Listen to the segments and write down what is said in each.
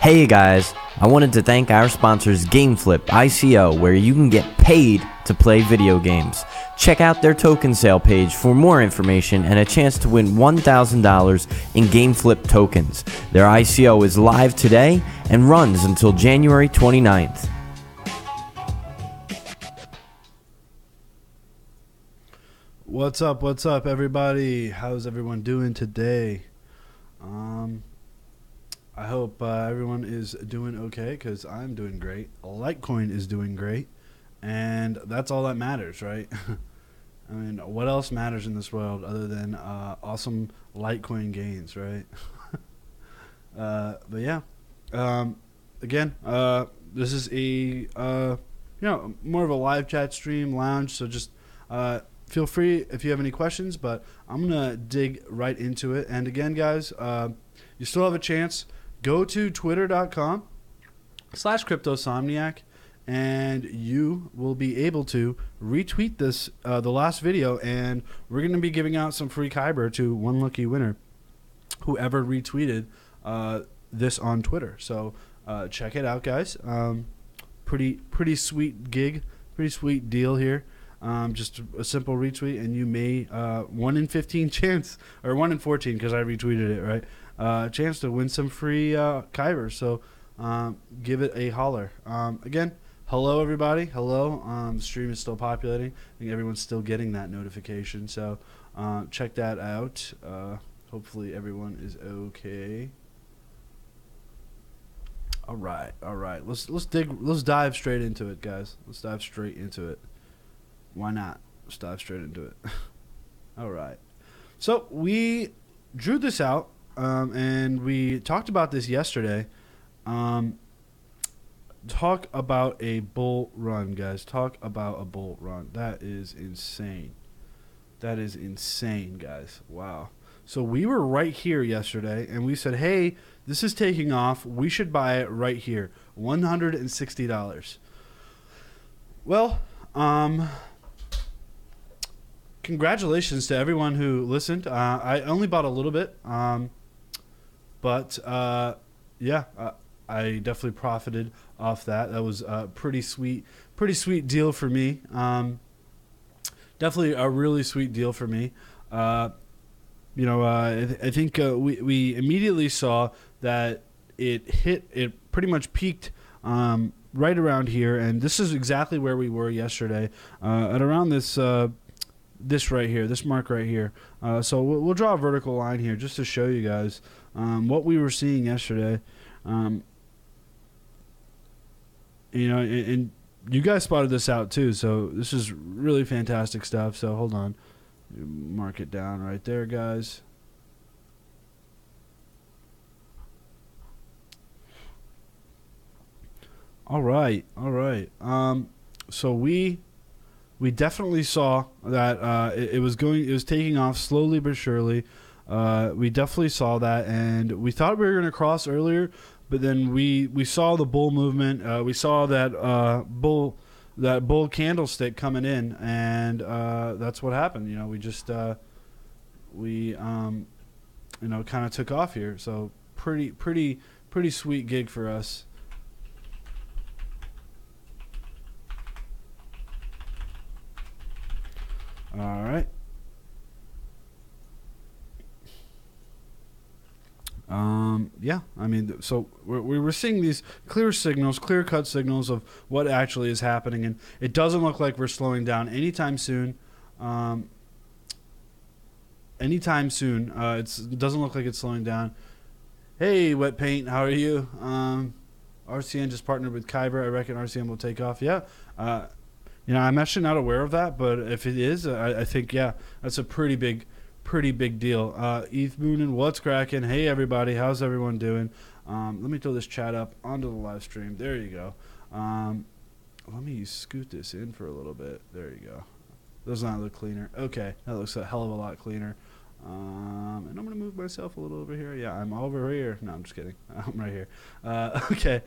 Hey guys, I wanted to thank our sponsors GameFlip ICO, where you can get paid to play video games. Check out their token sale page for more information and a chance to win $1,000 in GameFlip tokens. Their ICO is live today and runs until January 29th. What's up everybody? How's everyone doing today? I hope everyone is doing okay, because I'm doing great. Litecoin is doing great, and that's all that matters, right? I mean, what else matters in this world other than awesome Litecoin gains, right? But yeah, again, this is a more of a live chat stream lounge, so just feel free if you have any questions, but I'm gonna dig right into it. And again, guys, you still have a chance. Go to twitter.com/cryptosomniac, and you will be able to retweet this, the last video, and we're going to be giving out some free Kyber to one lucky winner, whoever retweeted this on Twitter. So check it out, guys. Pretty sweet gig, pretty sweet deal here. Just a simple retweet, and you may 1 in 15 chance, or 1 in 14 because I retweeted it, right? Chance to win some free Kyber. So give it a holler. Again, hello everybody. Hello. The stream is still populating. I think everyone's still getting that notification. So check that out. Hopefully everyone is okay. All right. Let's dive straight into it, guys. Let's dive straight into it. Why not? Let's dive straight into it. All right. So we drew this out, and we talked about this yesterday. Talk about a bull run, guys. Talk about a bull run. That is insane. That is insane, guys. Wow. So we were right here yesterday, and we said, hey, this is taking off. We should buy it right here. $160. Well, congratulations to everyone who listened. I only bought a little bit, but yeah, I definitely profited off that. That was a pretty sweet deal for me. Definitely a really sweet deal for me. I think we immediately saw that it pretty much peaked right around here, and this is exactly where we were yesterday, at around this right here, this mark right here. So we'll draw a vertical line here just to show you guys what we were seeing yesterday. And you guys spotted this out too, so this is really fantastic stuff. So hold on, mark it down right there, guys. All right. So we definitely saw that it was taking off slowly but surely. We definitely saw that, and we thought we were going to cross earlier, but then we saw the bull movement. We saw that bull candlestick coming in, and that's what happened. We just kind of took off here. So pretty sweet gig for us. All right. Yeah, I mean, so we were seeing these clear-cut signals of what actually is happening, and it doesn't look like we're slowing down anytime soon. It doesn't look like it's slowing down. Hey, Wet Paint, how are you? RCN just partnered with Kyber. I reckon RCN will take off. Yeah. I'm actually not aware of that, but if it is, I think, yeah, that's a pretty big deal. ETH Moonin, what's cracking? Hey, everybody. How's everyone doing? Let me throw this chat up onto the live stream. There you go. Let me scoot this in for a little bit. There you go. Does not look cleaner. Okay, that looks a hell of a lot cleaner. And I'm going to move myself a little over here. Yeah, I'm over here. No, I'm just kidding. I'm right here. Okay.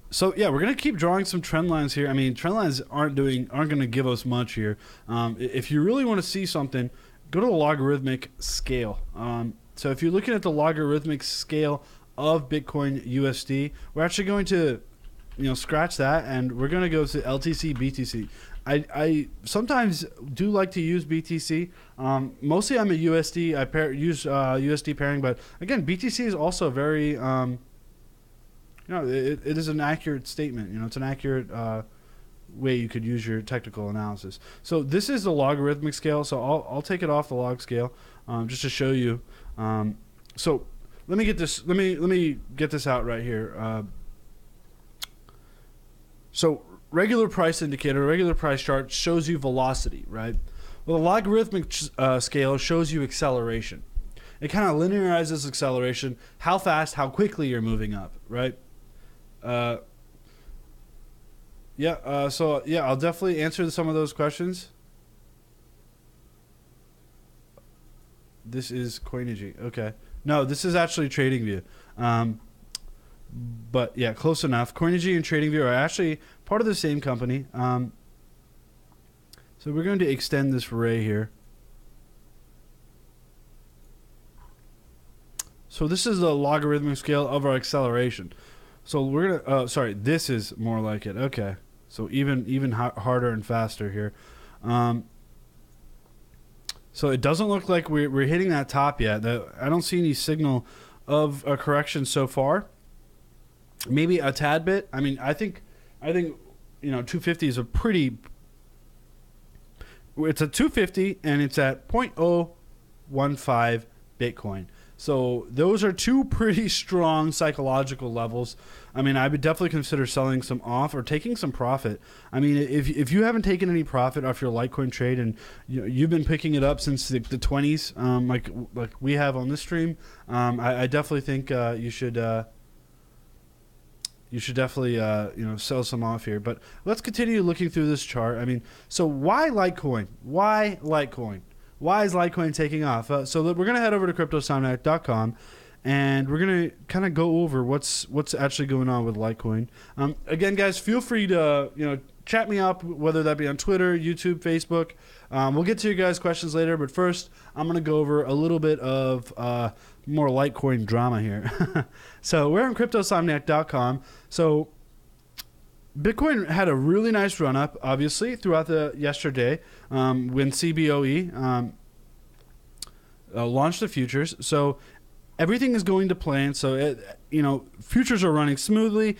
So yeah, we're gonna keep drawing some trend lines here. I mean, trend lines aren't gonna give us much here. If you really want to see something, go to the logarithmic scale. So if you're looking at the logarithmic scale of Bitcoin USD. We're actually going to, scratch that, and we're going to go to LTC BTC. I sometimes do like to use BTC. Mostly I'm a USD. I use USD pairing, but again, BTC is also very, it is an accurate statement. It's an accurate way you could use your technical analysis. So this is the logarithmic scale. So I'll take it off the log scale just to show you. So let me get this. Let me get this out right here. So regular price indicator, regular price chart shows you velocity, right? Well, the logarithmic scale shows you acceleration. It kind of linearizes acceleration, how fast, how quickly you're moving up, right? So I'll definitely answer some of those questions. This is Coinigy. Okay. No, this is actually TradingView. But yeah, close enough. Coinigy and TradingView are actually part of the same company. So we're going to extend this array here. So this is the logarithmic scale of our acceleration. So we're gonna. Sorry, this is more like it. Okay. So even harder and faster here. So it doesn't look like we're hitting that top yet. I don't see any signal of a correction so far. Maybe a tad bit. I mean, I think 250 is a pretty. It's a 250 and it's at 0.015 Bitcoin. So those are two pretty strong psychological levels. I mean, I would definitely consider selling some off or taking some profit. I mean, if you haven't taken any profit off your Litecoin trade and you've been picking it up since the 20s, like we have on this stream, I definitely think you should definitely sell some off here. But let's continue looking through this chart. I mean, so why Litecoin? Why Litecoin? Why is Litecoin taking off? So we're going to head over to CryptoSomniac.com, and we're going to kind of go over what's actually going on with Litecoin. Again, guys, feel free to chat me up, whether that be on Twitter, YouTube, Facebook. We'll get to your guys' questions later, but first I'm going to go over a little bit of more Litecoin drama here. So we're on CryptoSomniac.com. So Bitcoin had a really nice run up, obviously, throughout the yesterday when CBOE launched the futures. So everything is going to plan. So futures are running smoothly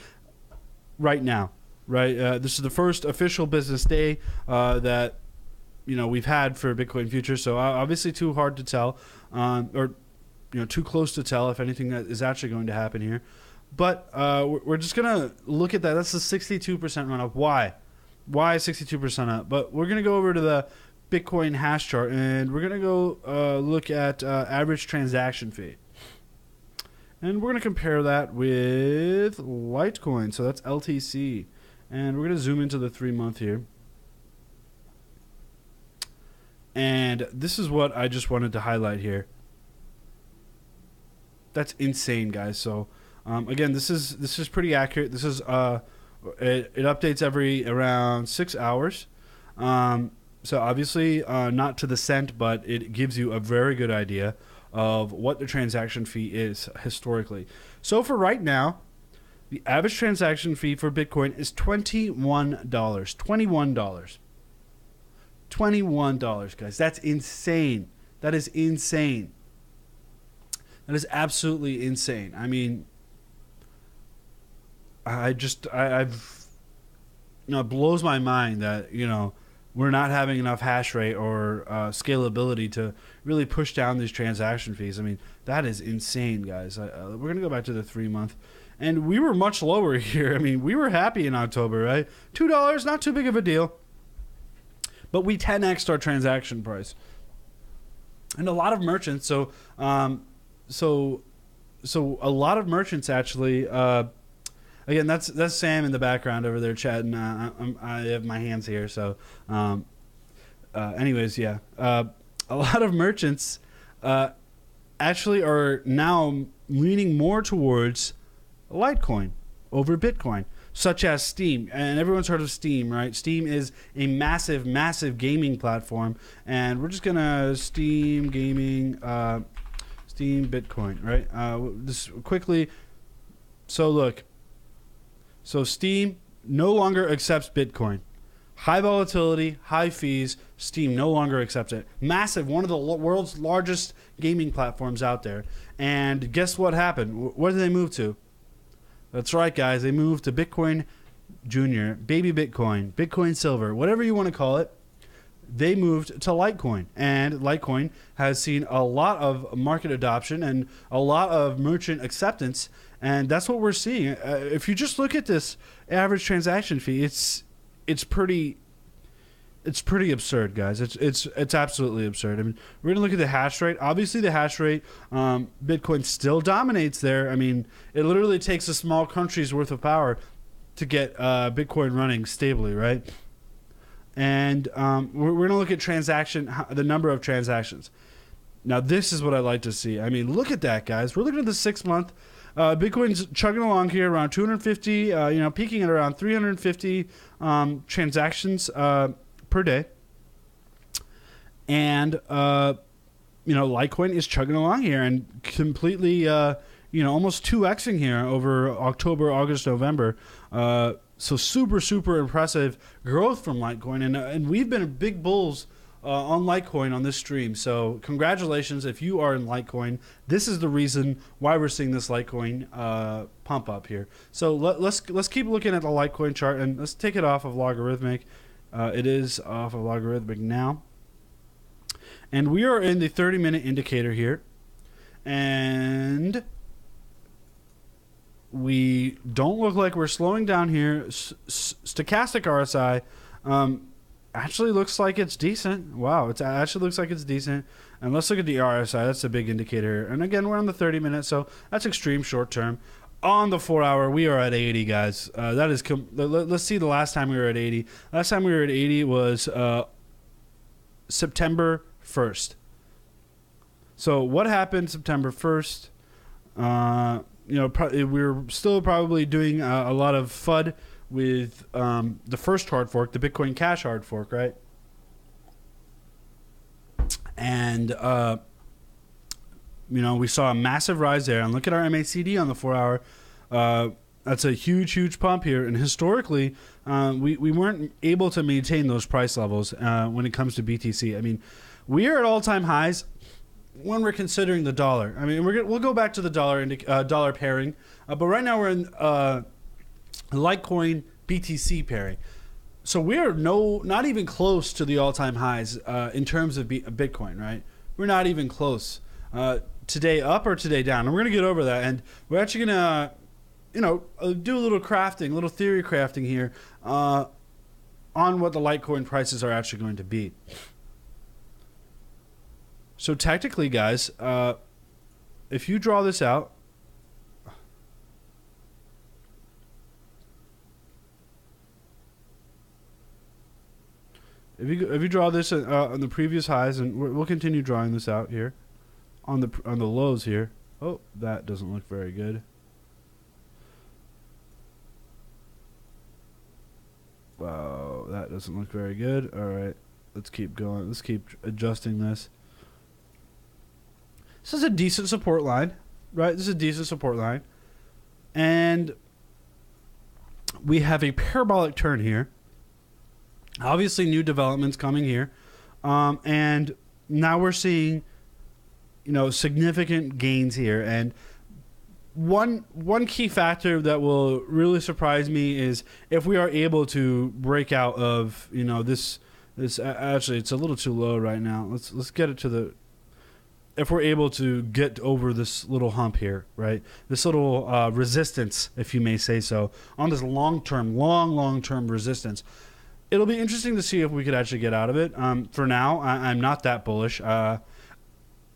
right now. Right, this is the first official business day that we've had for Bitcoin futures. So obviously too hard to tell, or too close to tell if anything that is actually going to happen here. But we're just going to look at that. That's a 62% run up. Why 62% up? But we're going to go over to the Bitcoin hash chart, and we're going to go look at average transaction fee. And we're going to compare that with Litecoin. So that's LTC. And we're going to zoom into the 3-month here. And this is what I just wanted to highlight here. That's insane, guys. So again, this is pretty accurate. This is it updates every around 6 hours. So obviously not to the cent, but it gives you a very good idea of what the transaction fee is historically. So for right now, the average transaction fee for Bitcoin is $21. $21, guys. That's insane. That is insane. That is absolutely insane. I mean, it blows my mind that, we're not having enough hash rate or scalability to really push down these transaction fees. I mean, that is insane, guys. We're going to go back to the 3-month. And we were much lower here. I mean, we were happy in October, right? $2, not too big of a deal. But we 10x'd our transaction price. And a lot of merchants, so a lot of merchants actually, again, that's Sam in the background over there chatting. I have my hands here, so anyways, yeah. A lot of merchants actually are now leaning more towards Litecoin over Bitcoin, such as Steam. And everyone's heard of Steam, right? Steam is a massive, massive gaming platform. And we're just going to Steam gaming, Steam Bitcoin, right? Just quickly, So look. So Steam no longer accepts Bitcoin. High volatility, high fees. Steam no longer accepts it. Massive, one of the world's largest gaming platforms out there. And guess what happened? What did they move to? That's right, guys. They moved to Bitcoin Junior, Baby Bitcoin, Bitcoin Silver, whatever you want to call it. They moved to Litecoin. And Litecoin has seen a lot of market adoption and a lot of merchant acceptance. And that's what we're seeing. If you just look at this average transaction fee, it's pretty absurd, guys. It's absolutely absurd. I mean, we're gonna look at the hash rate. Obviously, the hash rate, Bitcoin still dominates there. I mean, it literally takes a small country's worth of power to get Bitcoin running stably, right? And we're gonna look at the number of transactions. Now, this is what I like to see. I mean, look at that, guys. We're looking at the 6-month. Bitcoin's chugging along here around 250, peaking at around 350 transactions per day. And, Litecoin is chugging along here and completely, almost 2xing here over October, August, November. So super, super impressive growth from Litecoin. And we've been big bulls on Litecoin on this stream. So congratulations if you are in Litecoin. This is the reason why we're seeing this Litecoin pump up here. So let's keep looking at the Litecoin chart, and let's take it off of logarithmic. It is off of logarithmic now. And we are in the 30-minute indicator here. And we don't look like we're slowing down here. Stochastic RSI actually looks like it's decent. Wow, it actually looks like it's decent. And let's look at the RSI. That's a big indicator. And again, we're on the 30 minutes, so that's extreme short term. On the 4 hour, we are at 80, guys. That is. Let's see the last time we were at 80. Last time we were at 80 was September 1st. So what happened September 1st? We were still probably doing a lot of FUD with the first hard fork, the Bitcoin Cash hard fork, right? And, we saw a massive rise there. And look at our MACD on the 4 hour. That's a huge, huge pump here. And historically, we weren't able to maintain those price levels when it comes to BTC. I mean, we are at all-time highs when we're considering the dollar. I mean, we'll go back to the dollar pairing. But right now we're in Litecoin BTC pairing. So we're not even close to the all-time highs in terms of Bitcoin, right? We're not even close. Today up or today down? And we're going to get over that. And we're actually going to, do a little crafting, a little theory crafting here on what the Litecoin prices are actually going to be. So technically, guys, if you draw this out, if you draw this on the previous highs, and we'll continue drawing this out here on the lows here. Oh, that doesn't look very good. Wow, that doesn't look very good. All right, let's keep going. Let's keep adjusting this. This is a decent support line, right? This is a decent support line. And we have a parabolic turn here. Obviously, new developments coming here. And now we're seeing, significant gains here. And one key factor that will really surprise me is if we are able to break out of, this actually, it's a little too low right now. Let's get it to the... If we're able to get over this little hump here, right? This little resistance, if you may say so, on this long-term resistance, it'll be interesting to see if we could actually get out of it. For now, I'm not that bullish.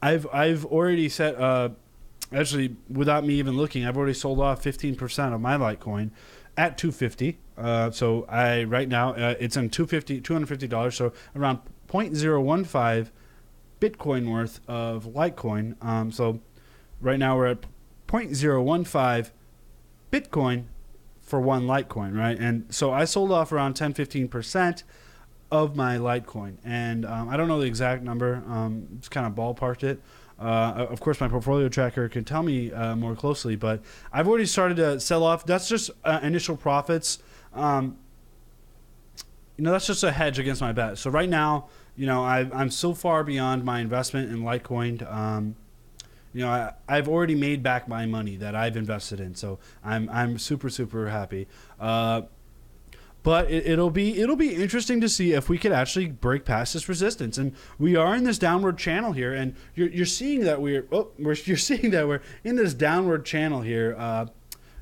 I've already set, actually, without me even looking, I've already sold off 15% of my Litecoin at $250. So right now it's on $250, so around 0.015 Bitcoin worth of Litecoin. So right now we're at 0.015 Bitcoin for one Litecoin, right? And so I sold off around 10-15% of my Litecoin. And I don't know the exact number. Just kind of ballparked it. Of course, my portfolio tracker can tell me more closely, but I've already started to sell off. That's just initial profits. That's just a hedge against my bet. So right now, I'm so far beyond my investment in Litecoin. I've already made back my money that I've invested in, so I'm super, super happy. But it'll be interesting to see if we could actually break past this resistance, and we are in this downward channel here, and you're seeing that we're in this downward channel here,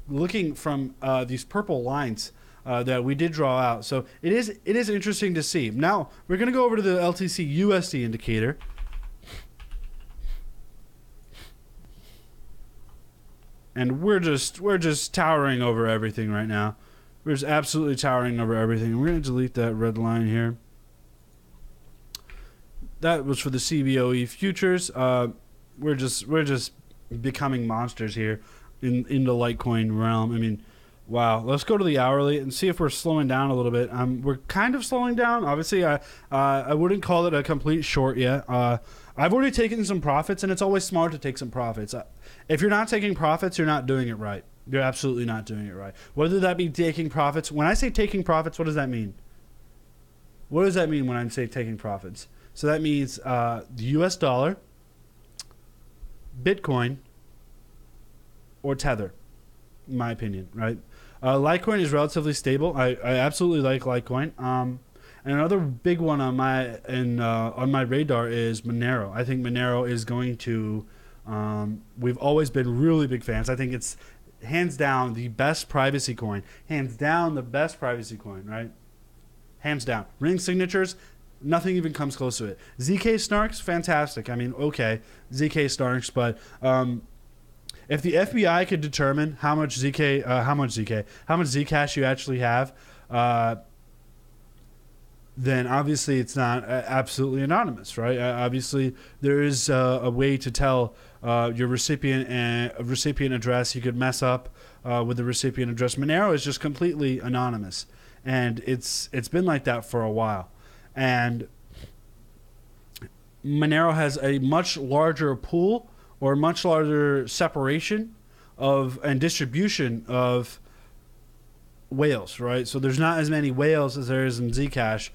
looking from these purple lines that we did draw out. So it is interesting to see. Now we're going to go over to the LTC USD indicator. And we're just towering over everything right now. We're just absolutely towering over everything. We're going to delete that red line here. That was for the CBOE futures. We're just becoming monsters here in the Litecoin realm. I mean, wow. Let's go to the hourly and see if we're slowing down a little bit. We're kind of slowing down. Obviously, I wouldn't call it a complete short yet. I've already taken some profits, and it's always smart to take some profits. If you're not taking profits, you're not doing it right. You're absolutely not doing it right. Whether that be taking profits. When I say taking profits, what does that mean? What does that mean when I say taking profits? So that means the US dollar, Bitcoin, or Tether, in my opinion, right? Litecoin is relatively stable. I absolutely like Litecoin. And another big one on my radar is Monero. I think Monero is going to. We've always been really big fans. I think it's hands down the best privacy coin. Hands down the best privacy coin, right? Hands down. Ring signatures, nothing even comes close to it. ZK snarks, fantastic. I mean, okay, ZK snarks, but if the FBI could determine how much Zcash you actually have, then obviously it's not absolutely anonymous, right? Obviously, there is a way to tell your recipient address. You could mess up with the recipient address. Monero is just completely anonymous, and it's been like that for a while. And Monero has a much larger pool or much larger separation and distribution of whales, right? So there's not as many whales as there is in Zcash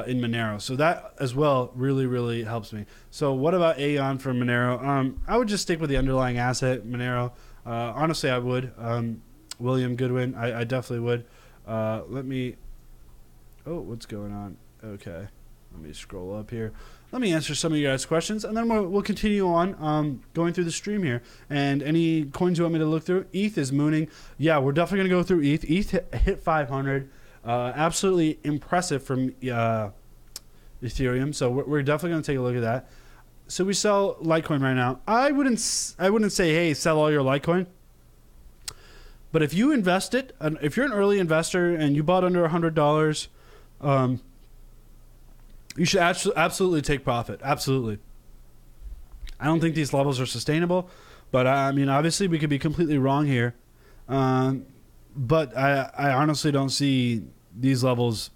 in Monero. So that as well really, really helps me. So what about Aeon for Monero? I would just stick with the underlying asset, Monero. Honestly, I would. William Goodwin, I definitely would. What's going on? Okay. Let me scroll up here. Let me answer some of your guys' questions, and then we'll continue on going through the stream here. And any coins you want me to look through? ETH is mooning. Yeah, we're definitely going to go through ETH. ETH hit 500. Absolutely impressive from Ethereum. So we're definitely going to take a look at that. So we sell Litecoin right now. I wouldn't say, hey, sell all your Litecoin. But if you invest it, and if you're an early investor and you bought under $100, you should absolutely take profit. Absolutely. I don't think these levels are sustainable, but I mean, obviously we could be completely wrong here. But I honestly don't see these levels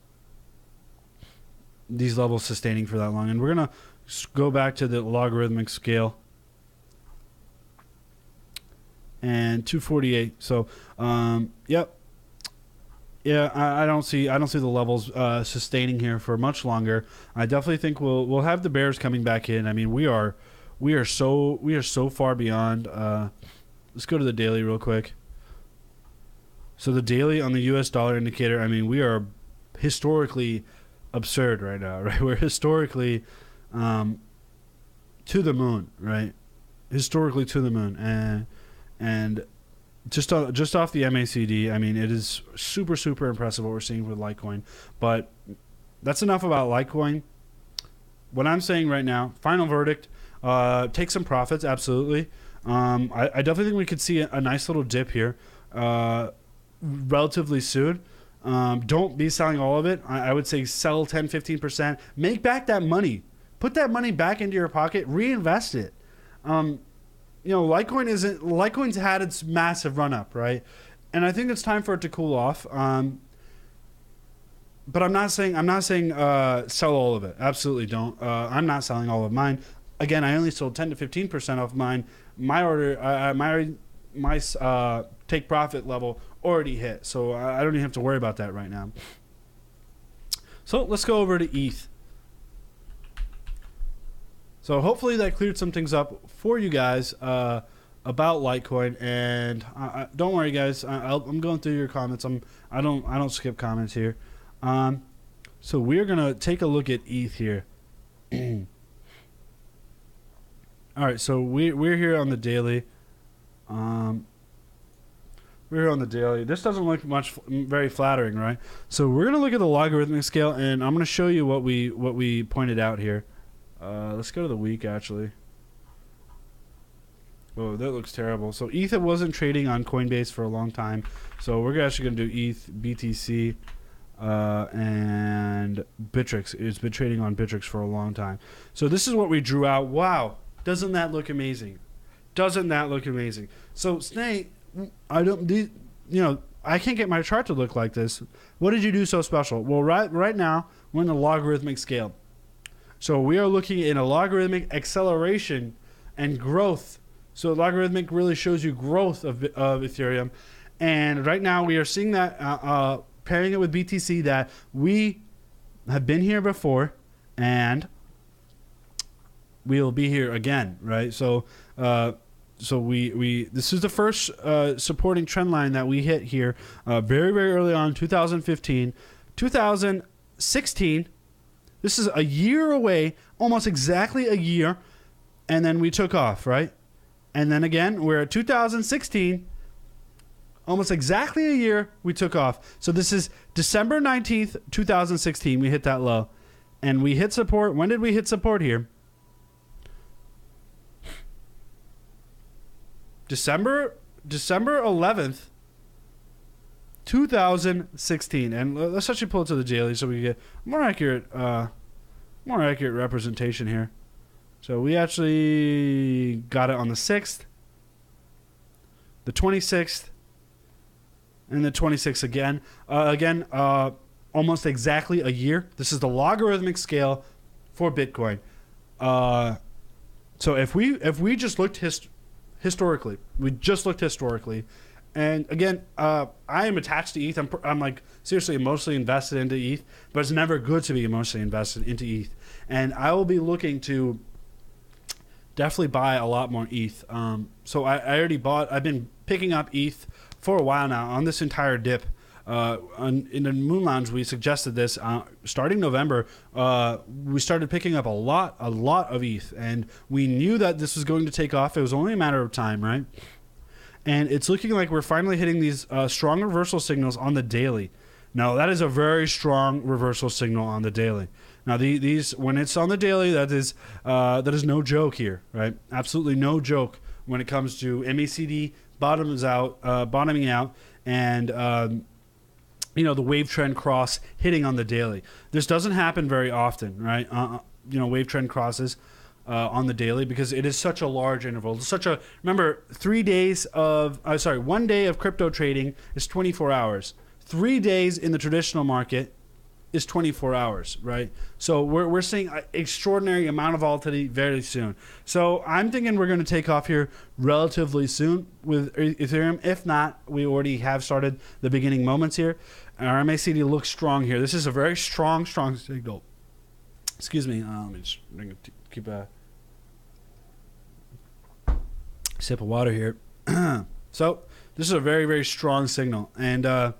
sustaining for that long. And we're going to go back to the logarithmic scale. And 248. So, yep. Yeah, I don't see the levels sustaining here for much longer. I definitely think we'll have the bears coming back in. I mean, we are so far beyond. Let's go to the daily real quick. So the daily on the US dollar indicator, I mean, we are historically absurd right now, right? We're historically to the moon, right? Historically to the moon, and just off the MACD, I mean, it is super, super impressive what we're seeing with Litecoin. But that's enough about Litecoin. What I'm saying right now, final verdict, take some profits, absolutely. I definitely think we could see a nice little dip here relatively soon. Don't be selling all of it. I would say sell 10, 15%. Make back that money. Put that money back into your pocket. Reinvest it. Litecoin's had its massive run up, right? And I think it's time for it to cool off. But I'm not saying sell all of it. Absolutely don't. I'm not selling all of mine. again, I only sold 10 to 15% off mine. My order, my take profit level already hit, so I don't even have to worry about that right now. So let's go over to ETH. So hopefully that cleared some things up for you guys about Litecoin. And don't worry, guys. I'm going through your comments. I don't skip comments here. So we're gonna take a look at ETH here. All right. So we're here on the daily. We're here on the daily. This doesn't look very flattering, right? So we're gonna look at the logarithmic scale, and I'm gonna show you what we pointed out here. Let's go to the week, actually. Oh, that looks terrible. So ETH wasn't trading on Coinbase for a long time. So we're actually going to do ETH, BTC, and Bittrex. It's been trading on Bittrex for a long time. So this is what we drew out. Wow. Doesn't that look amazing? Doesn't that look amazing? So Snake, I can't get my chart to look like this. What did you do so special? Well, right now, we're in the logarithmic scale. So we are looking in a logarithmic acceleration and growth. So logarithmic really shows you growth of Ethereum. And right now we are seeing that, pairing it with BTC, that we have been here before and we'll be here again, right? So this is the first supporting trend line that we hit here very, very early on, 2015. 2016, this is a year away, almost exactly a year, and then we took off, right? And then again, we're at 2016, almost exactly a year, we took off. So this is December 19th, 2016, we hit that low. And we hit support. When did we hit support here? December 11th, 2016. And let's actually pull it to the daily so we get more accurate representation here. So we actually got it on the 6th, the 26th, and the 26th again. Almost exactly a year. This is the logarithmic scale for Bitcoin. So if we just looked historically, and again, I am attached to ETH. I'm like seriously emotionally invested into ETH, but it's never good to be emotionally invested into ETH. And I will be looking to definitely buy a lot more ETH. So I already bought. I've been picking up ETH for a while now on this entire dip. In the Moon Lounge, we suggested this. Starting November, we started picking up a lot of ETH, and we knew that this was going to take off. It was only a matter of time, right? And it's looking like we're finally hitting these strong reversal signals on the daily. Now, that is a very strong reversal signal on the daily. Now, these when it's on the daily, that is no joke here, right? Absolutely no joke when it comes to MACD bottoming out, and the wave trend cross hitting on the daily. This doesn't happen very often, right? Wave trend crosses on the daily because it is such a large interval. Remember, 1 day of crypto trading is 24 hours. 3 days in the traditional market is 24 hours, right? So we're seeing an extraordinary amount of volatility very soon. So I'm thinking we're going to take off here relatively soon with Ethereum. If not, we already have started the beginning moments here. Our MACD looks strong here. This is a very strong signal. Excuse me. Let me just keep a sip of water here. So this is a very, very strong signal. And I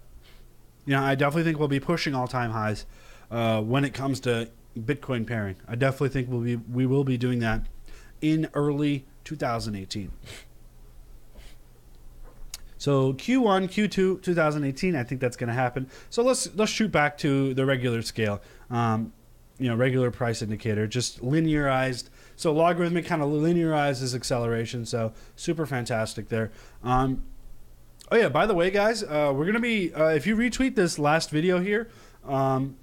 definitely think we'll be pushing all-time highs when it comes to Bitcoin pairing. I definitely think we will be doing that in early 2018. So Q1, Q2, 2018, I think that's going to happen. So let's shoot back to the regular scale, regular price indicator, just linearized. So logarithmic kind of linearizes acceleration. So super fantastic there. Oh yeah, by the way, guys, we're going to be, if you retweet this last video here from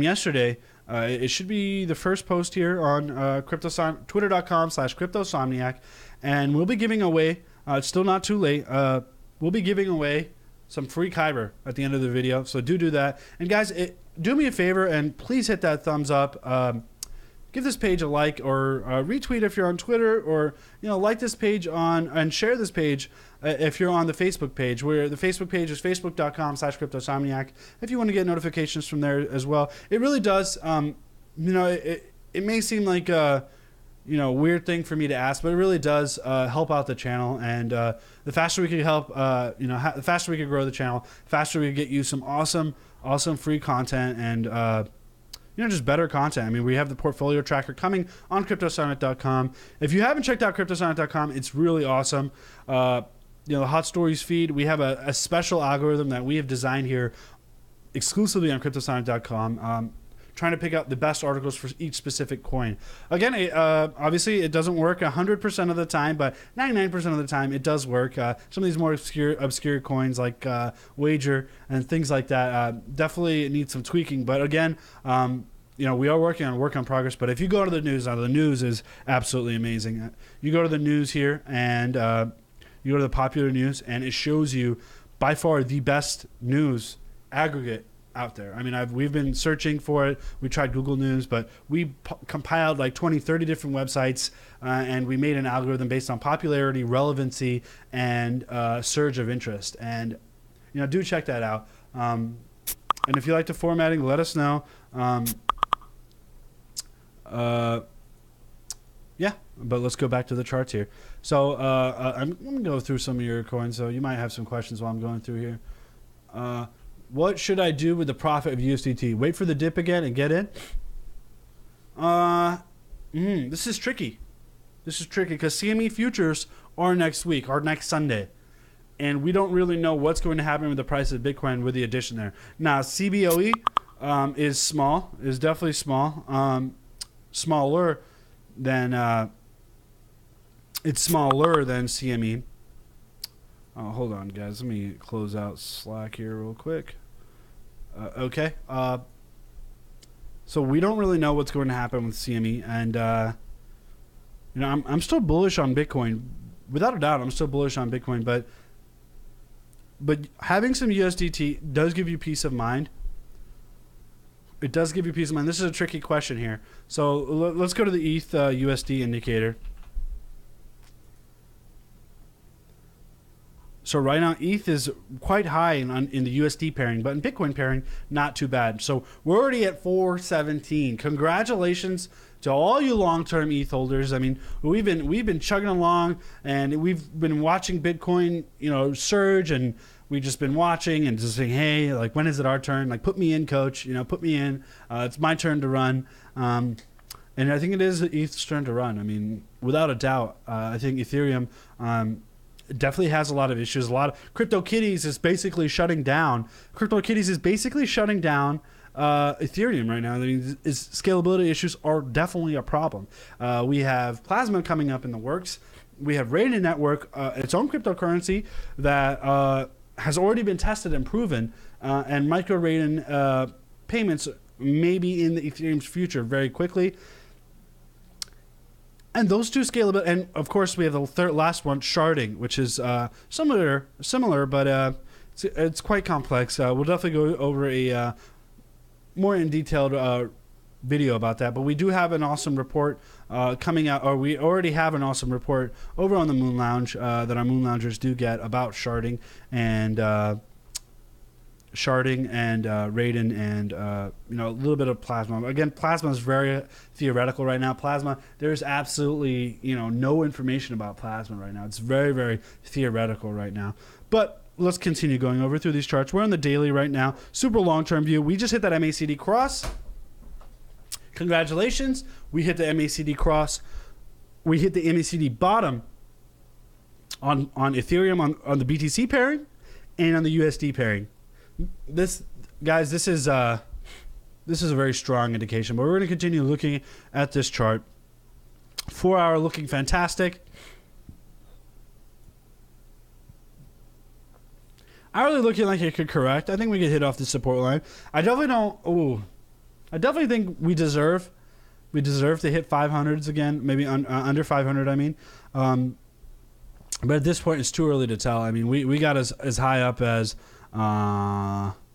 yesterday, it should be the first post here on twitter.com/cryptosomniac, and we'll be giving away, it's still not too late, we'll be giving away some free Kyber at the end of the video, so do that. And guys, do me a favor and please hit that thumbs up. give this page a like, or retweet if you're on Twitter, or like this page and share this page if you're on the Facebook page, where the Facebook page is facebook.com/cryptosomniac. If you want to get notifications from there as well. It really does. It may seem like a weird thing for me to ask, but it really does help out the channel. And the faster we can help, the faster we can grow the channel, faster we can get you some awesome free content and just better content. I mean, we have the portfolio tracker coming on cryptosonic.com. If you haven't checked out cryptosonic.com, it's really awesome. The Hot Stories feed, we have a special algorithm that we have designed here exclusively on cryptosonic.com, trying to pick out the best articles for each specific coin. Again, obviously it doesn't work 100% of the time, but 99% of the time it does work. Some of these more obscure coins like Wager and things like that definitely need some tweaking. But again, we are working on work in progress. But if you go to the news, the news is absolutely amazing. You go to the news here and you go to the popular news, and it shows you by far the best news aggregate out there. I mean, we've been searching for it. We tried Google News, but we compiled like 20, 30 different websites, and we made an algorithm based on popularity, relevancy, and surge of interest. And do check that out. And if you like the formatting, let us know. Yeah, but let's go back to the charts here. So I'm going to go through some of your coins, so you might have some questions while I'm going through here. What should I do with the profit of USDT? Wait for the dip again and get in? This is tricky. This is tricky because CME futures are next week, or next Sunday. And we don't really know what's going to happen with the price of Bitcoin with the addition there. Now, CBOE is small, is definitely small. Smaller than CME. Oh, hold on, guys. Let me close out Slack here real quick. Okay. So we don't really know what's going to happen with CME, and I'm still bullish on Bitcoin. Without a doubt, I'm still bullish on Bitcoin, but having some USDT does give you peace of mind. It does give you peace of mind. This is a tricky question here. So let's go to the ETH USD indicator. So right now, ETH is quite high in the USD pairing, but in Bitcoin pairing, not too bad. So we're already at 417. Congratulations to all you long-term ETH holders. I mean, we've been chugging along, and we've been watching Bitcoin, surge, and we've just been watching and just saying, hey, like, when is it our turn? Like, put me in, coach. Put me in. It's my turn to run. And I think it is ETH's turn to run. I mean, without a doubt, I think Ethereum definitely has a lot of issues. A lot of CryptoKitties is basically shutting down. Ethereum right now. I mean, scalability issues are definitely a problem. We have Plasma coming up in the works. We have Raiden Network, its own cryptocurrency that has already been tested and proven, and micro Raiden payments may be in the Ethereum's future very quickly. And those two scalable, and of course we have the last one, sharding, which is similar, but it's quite complex. We'll definitely go over a more in detailed video about that. But we do have an awesome report coming out, or we already have an awesome report over on the Moon Lounge that our Moon Loungers do get about sharding and Raiden and a little bit of Plasma. Again, Plasma is very theoretical right now. Plasma, there's absolutely no information about Plasma right now. It's very, very theoretical right now. But let's continue going over through these charts. We're on the daily right now. Super long-term view. We just hit that MACD cross. Congratulations. We hit the MACD cross. We hit the MACD bottom on Ethereum on the BTC pairing and on the USD pairing. This is a very strong indication, but we're going to continue looking at this chart. 4 hour looking fantastic. Hourly looking like it could correct. I think we could hit off the support line. I definitely think we deserve to hit 500s again, maybe under 500. I mean, but at this point, it's too early to tell. I mean, we got as high up as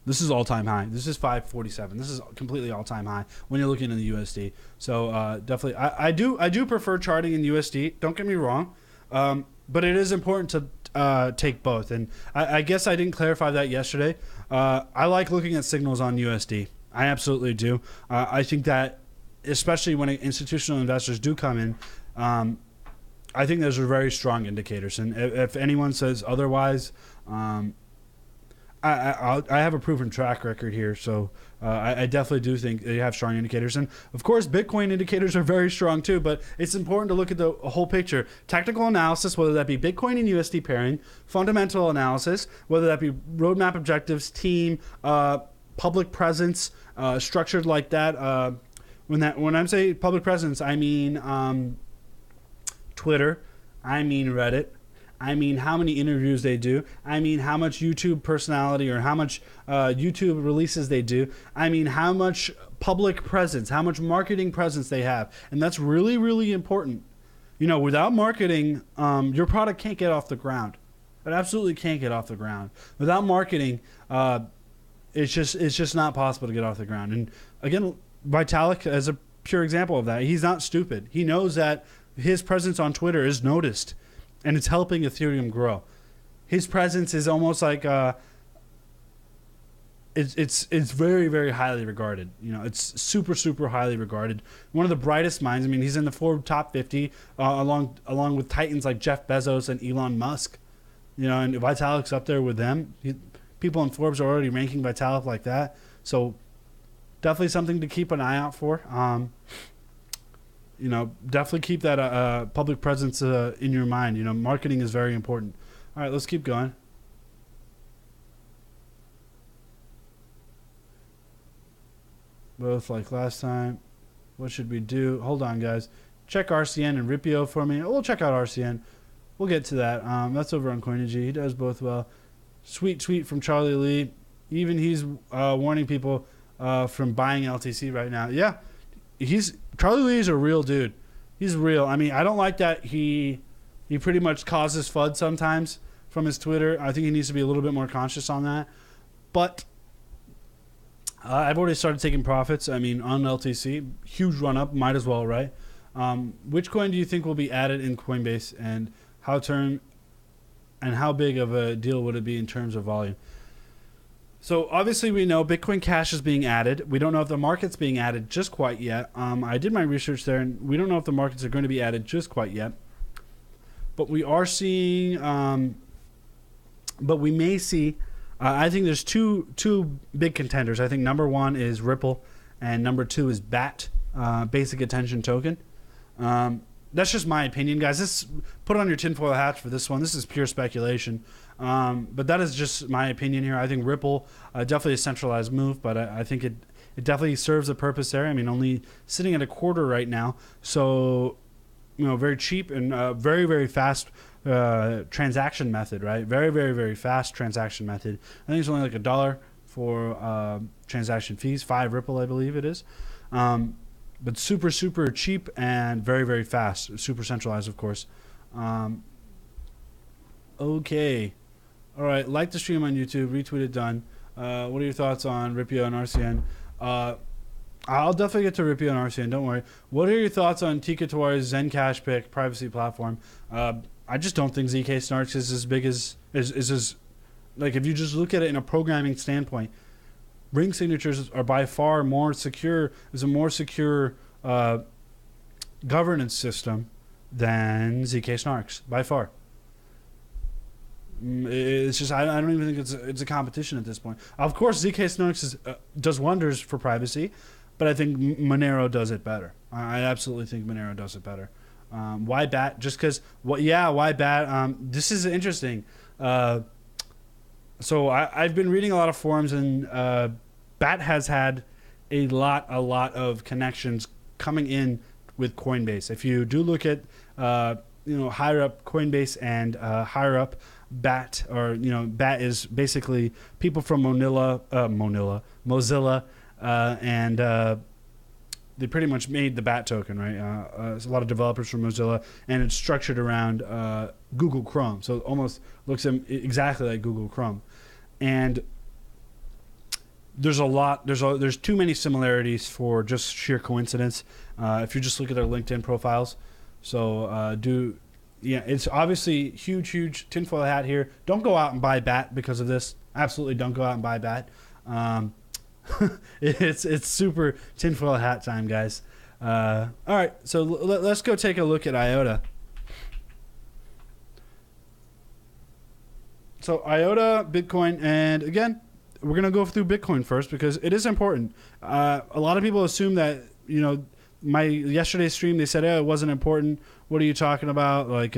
This is all-time high. This is 547. This is completely all-time high when you're looking in the USD. So definitely, I do prefer charting in USD. Don't get me wrong, but it is important to take both. And I guess I didn't clarify that yesterday. I like looking at signals on USD. I absolutely do. I think that, especially when institutional investors do come in, I think those are very strong indicators. And if anyone says otherwise, I have a proven track record here, so I definitely do think they have strong indicators. And, of course, Bitcoin indicators are very strong, too, but it's important to look at the whole picture. Technical analysis, whether that be Bitcoin and USD pairing, fundamental analysis, whether that be roadmap objectives, team, public presence, structured like that. When I say public presence, I mean Twitter, I mean Reddit, I mean how many interviews they do, I mean how much YouTube personality or how much YouTube releases they do, I mean how much public presence, how much marketing presence they have. And that's really, really important. You know, without marketing, your product can't get off the ground. It absolutely can't get off the ground. Without marketing, it's just not possible to get off the ground. And again, Vitalik as a pure example of that. He's not stupid. He knows that his presence on Twitter is noticed, and it's helping Ethereum grow. His presence is almost like it's very, very highly regarded. You know, it's super, super highly regarded. One of the brightest minds. I mean, he's in the Forbes top 50 along with titans like Jeff Bezos and Elon Musk. You know, and Vitalik's up there with them. People in Forbes are already ranking Vitalik like that. So definitely something to keep an eye out for. You know, definitely keep that public presence in your mind. You know, marketing is very important. All right, let's keep going. Both like last time. What should we do? Hold on, guys. Check RCN and Ripio for me. We'll check out RCN. We'll get to that. That's over on Coinigy. He does both well. Sweet tweet from Charlie Lee. Even he's warning people from buying LTC right now. Yeah, Charlie Lee is a real dude. He's real. I mean, I don't like that he pretty much causes FUD sometimes from his Twitter. I think he needs to be a little bit more conscious on that. But I've already started taking profits. I mean, on LTC, huge run up. Might as well, right? Which coin do you think will be added in Coinbase, and how big of a deal would it be in terms of volume? So obviously we know Bitcoin Cash is being added. We don't know if the market's being added just quite yet. I did my research there, and we don't know if the markets are going to be added just quite yet. But we are seeing, but we may see. I think there's two big contenders. I think number one is Ripple, and number two is BAT, Basic Attention Token. That's just my opinion, guys. Put on your tinfoil hats for this one. This is pure speculation. But that is just my opinion here. I think Ripple, definitely a centralized move, but I think it definitely serves a purpose there. I mean, only sitting at a quarter right now. So, you know, very cheap and very, very fast transaction method, right? Very, very, very fast transaction method. I think it's only like $1 for transaction fees. 5 Ripple, I believe it is. But super, super cheap and very, very fast. Super centralized, of course. Okay. All right. Like the stream on YouTube. Retweet it, done. What are your thoughts on Ripio and RCN? I'll definitely get to Ripio and RCN. Don't worry. What are your thoughts on Tika Tori's Zencash pick privacy platform? I just don't think ZK Snarks is as big as like if you just look at it in a programming standpoint. Ring signatures are by far more secure. Is a more secure governance system than ZK Snarks by far. It's just I don't even think it's a competition at this point. Of course, ZK Snarks does wonders for privacy, but I think Monero does it better. I absolutely think Monero does it better. Why BAT? Just because? Why BAT? This is interesting. So I've been reading a lot of forums, and BAT has had a lot of connections coming in with Coinbase. If you do look at higher up Coinbase and higher up BAT, or BAT is basically people from Mozilla, and they pretty much made the BAT token, right? There's a lot of developers from Mozilla, and it's structured around Google Chrome, so it almost looks exactly like Google Chrome. And there's a lot. There's too many similarities for just sheer coincidence. If you just look at their LinkedIn profiles, so yeah, it's obviously huge tinfoil hat here. Don't go out and buy BAT because of this. Absolutely, don't go out and buy BAT. It's super tinfoil hat time, guys. All right, so let's go take a look at Iota. So Iota, Bitcoin, and again, we're going to go through Bitcoin first because it is important. A lot of people assume that, you know, my yesterday's stream, they said, oh, it wasn't important. What are you talking about? Like,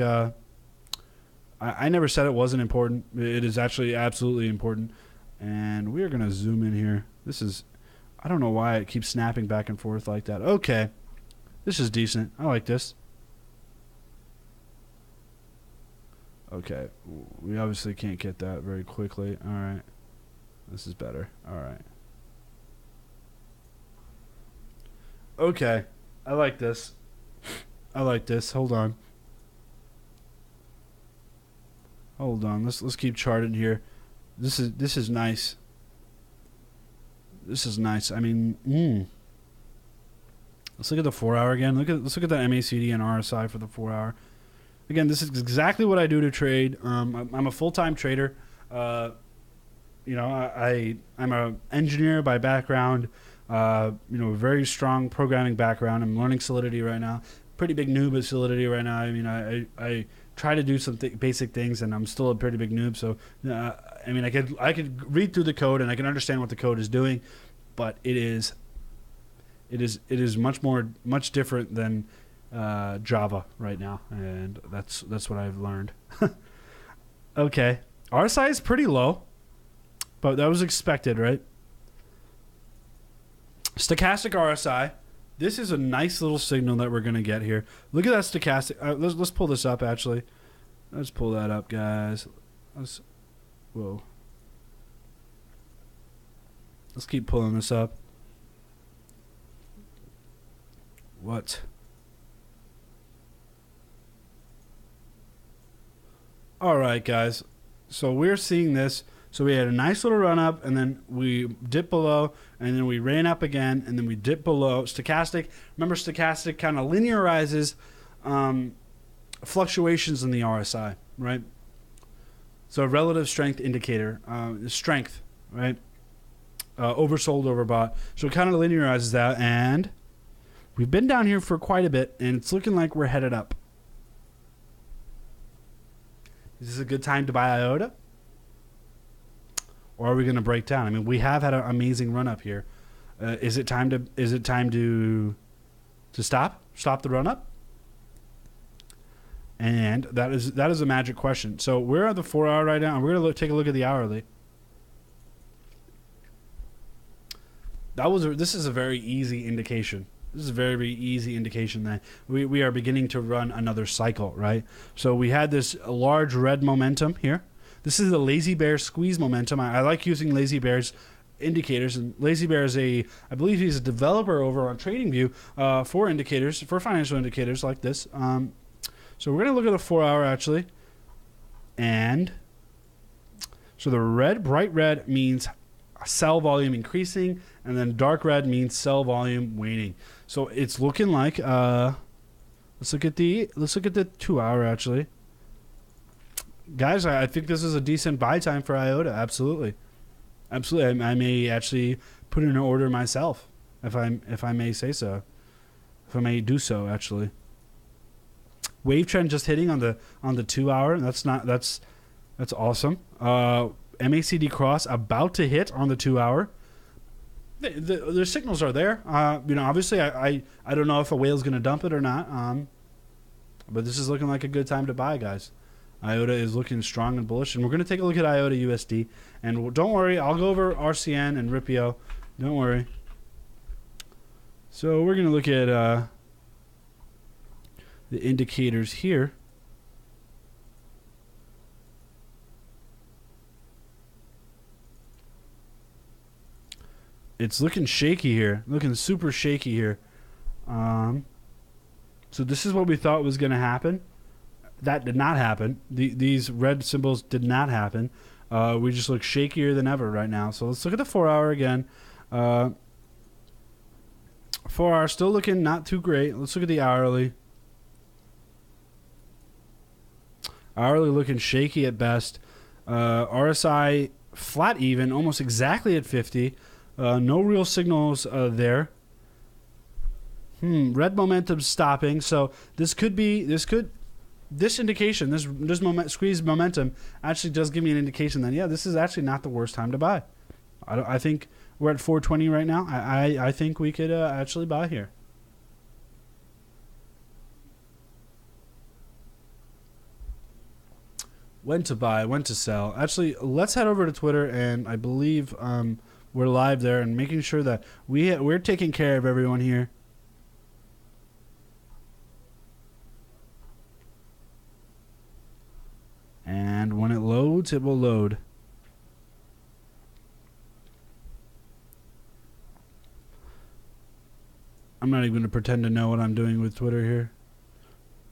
I never said it wasn't important. It is actually absolutely important. And we are going to zoom in here. This is, I don't know why it keeps snapping back and forth like that. Okay. This is decent. I like this. Okay. We obviously can't get that very quickly. All right. This is better. All right. Okay. I like this. I like this. Hold on. Hold on. Let's keep charting here. This is nice. This is nice. I mean, let's look at the 4 hour again. Let's look at the MACD and RSI for the 4 hour. Again, this is exactly what I do to trade. I'm a full-time trader. You know, I'm an engineer by background. You know, a very strong programming background. I'm learning Solidity right now. Pretty big noob at Solidity right now. I mean, I try to do some basic things, and I'm still a pretty big noob. So, I mean, I could read through the code and I can understand what the code is doing, but it is much different than Java right now, and that's what I've learned. Okay, RSI is pretty low, but that was expected, right? Stochastic RSI. This is a nice little signal that we're gonna get here. Look at that stochastic. Let's pull this up. Actually, let's pull that up, guys. Whoa. Let's keep pulling this up. What? All right, guys. So we're seeing this. So we had a nice little run up, and then we dipped below, and then we ran up again, and then we dipped below. Stochastic. Remember, stochastic kind of linearizes fluctuations in the RSI, right? So relative strength indicator, strength, right? Oversold, overbought. So it kind of linearizes that, and we've been down here for quite a bit, and it's looking like we're headed up. Is this a good time to buy Iota? Or are we going to break down? I mean, we have had an amazing run up here. Is it time to stop the run up? And that is a magic question. So we're at the 4 hour right now, and we're going to take a look at the hourly. This is a very easy indication. This is a very, very easy indication that we are beginning to run another cycle, right? So we had this large red momentum here. This is the Lazy Bear squeeze momentum. I like using Lazy Bear's indicators, and Lazy Bear is I believe he's a developer over on TradingView for indicators, for financial indicators like this. So we're going to look at the 4 hour actually, and so the red, bright red means sell volume increasing, and then dark red means sell volume waning. So it's looking like let's look at the 2 hour actually. Guys, I think this is a decent buy time for Iota. Absolutely. Absolutely. I may actually put in an order myself, if I may say so. If I may do so, actually. Wave trend just hitting on the 2 hour. That's awesome. MACD cross about to hit on the 2 hour. The signals are there. You know, obviously I don't know if a whale's going to dump it or not. But this is looking like a good time to buy, guys. Iota is looking strong and bullish, and we're going to take a look at Iota USD. And don't worry, I'll go over RCN and Ripio. Don't worry. So we're going to look at the indicators here. It's looking shaky here, looking super shaky here. So this is what we thought was going to happen. That did not happen. These red symbols did not happen. We just look shakier than ever right now. So let's look at the 4 hour again. 4 hour still looking not too great. Let's look at the hourly. Hourly looking shaky at best. RSI flat even, almost exactly at 50. No real signals there. Red momentum stopping. So this indication, this squeezed momentum actually does give me an indication that, yeah, this is actually not the worst time to buy. I think we're at 420 right now. I think we could actually buy here. When to buy, when to sell. Actually, let's head over to Twitter, and I believe we're live there and making sure that we're taking care of everyone here. And when it loads, it will load. I'm not even going to pretend to know what I'm doing with Twitter here.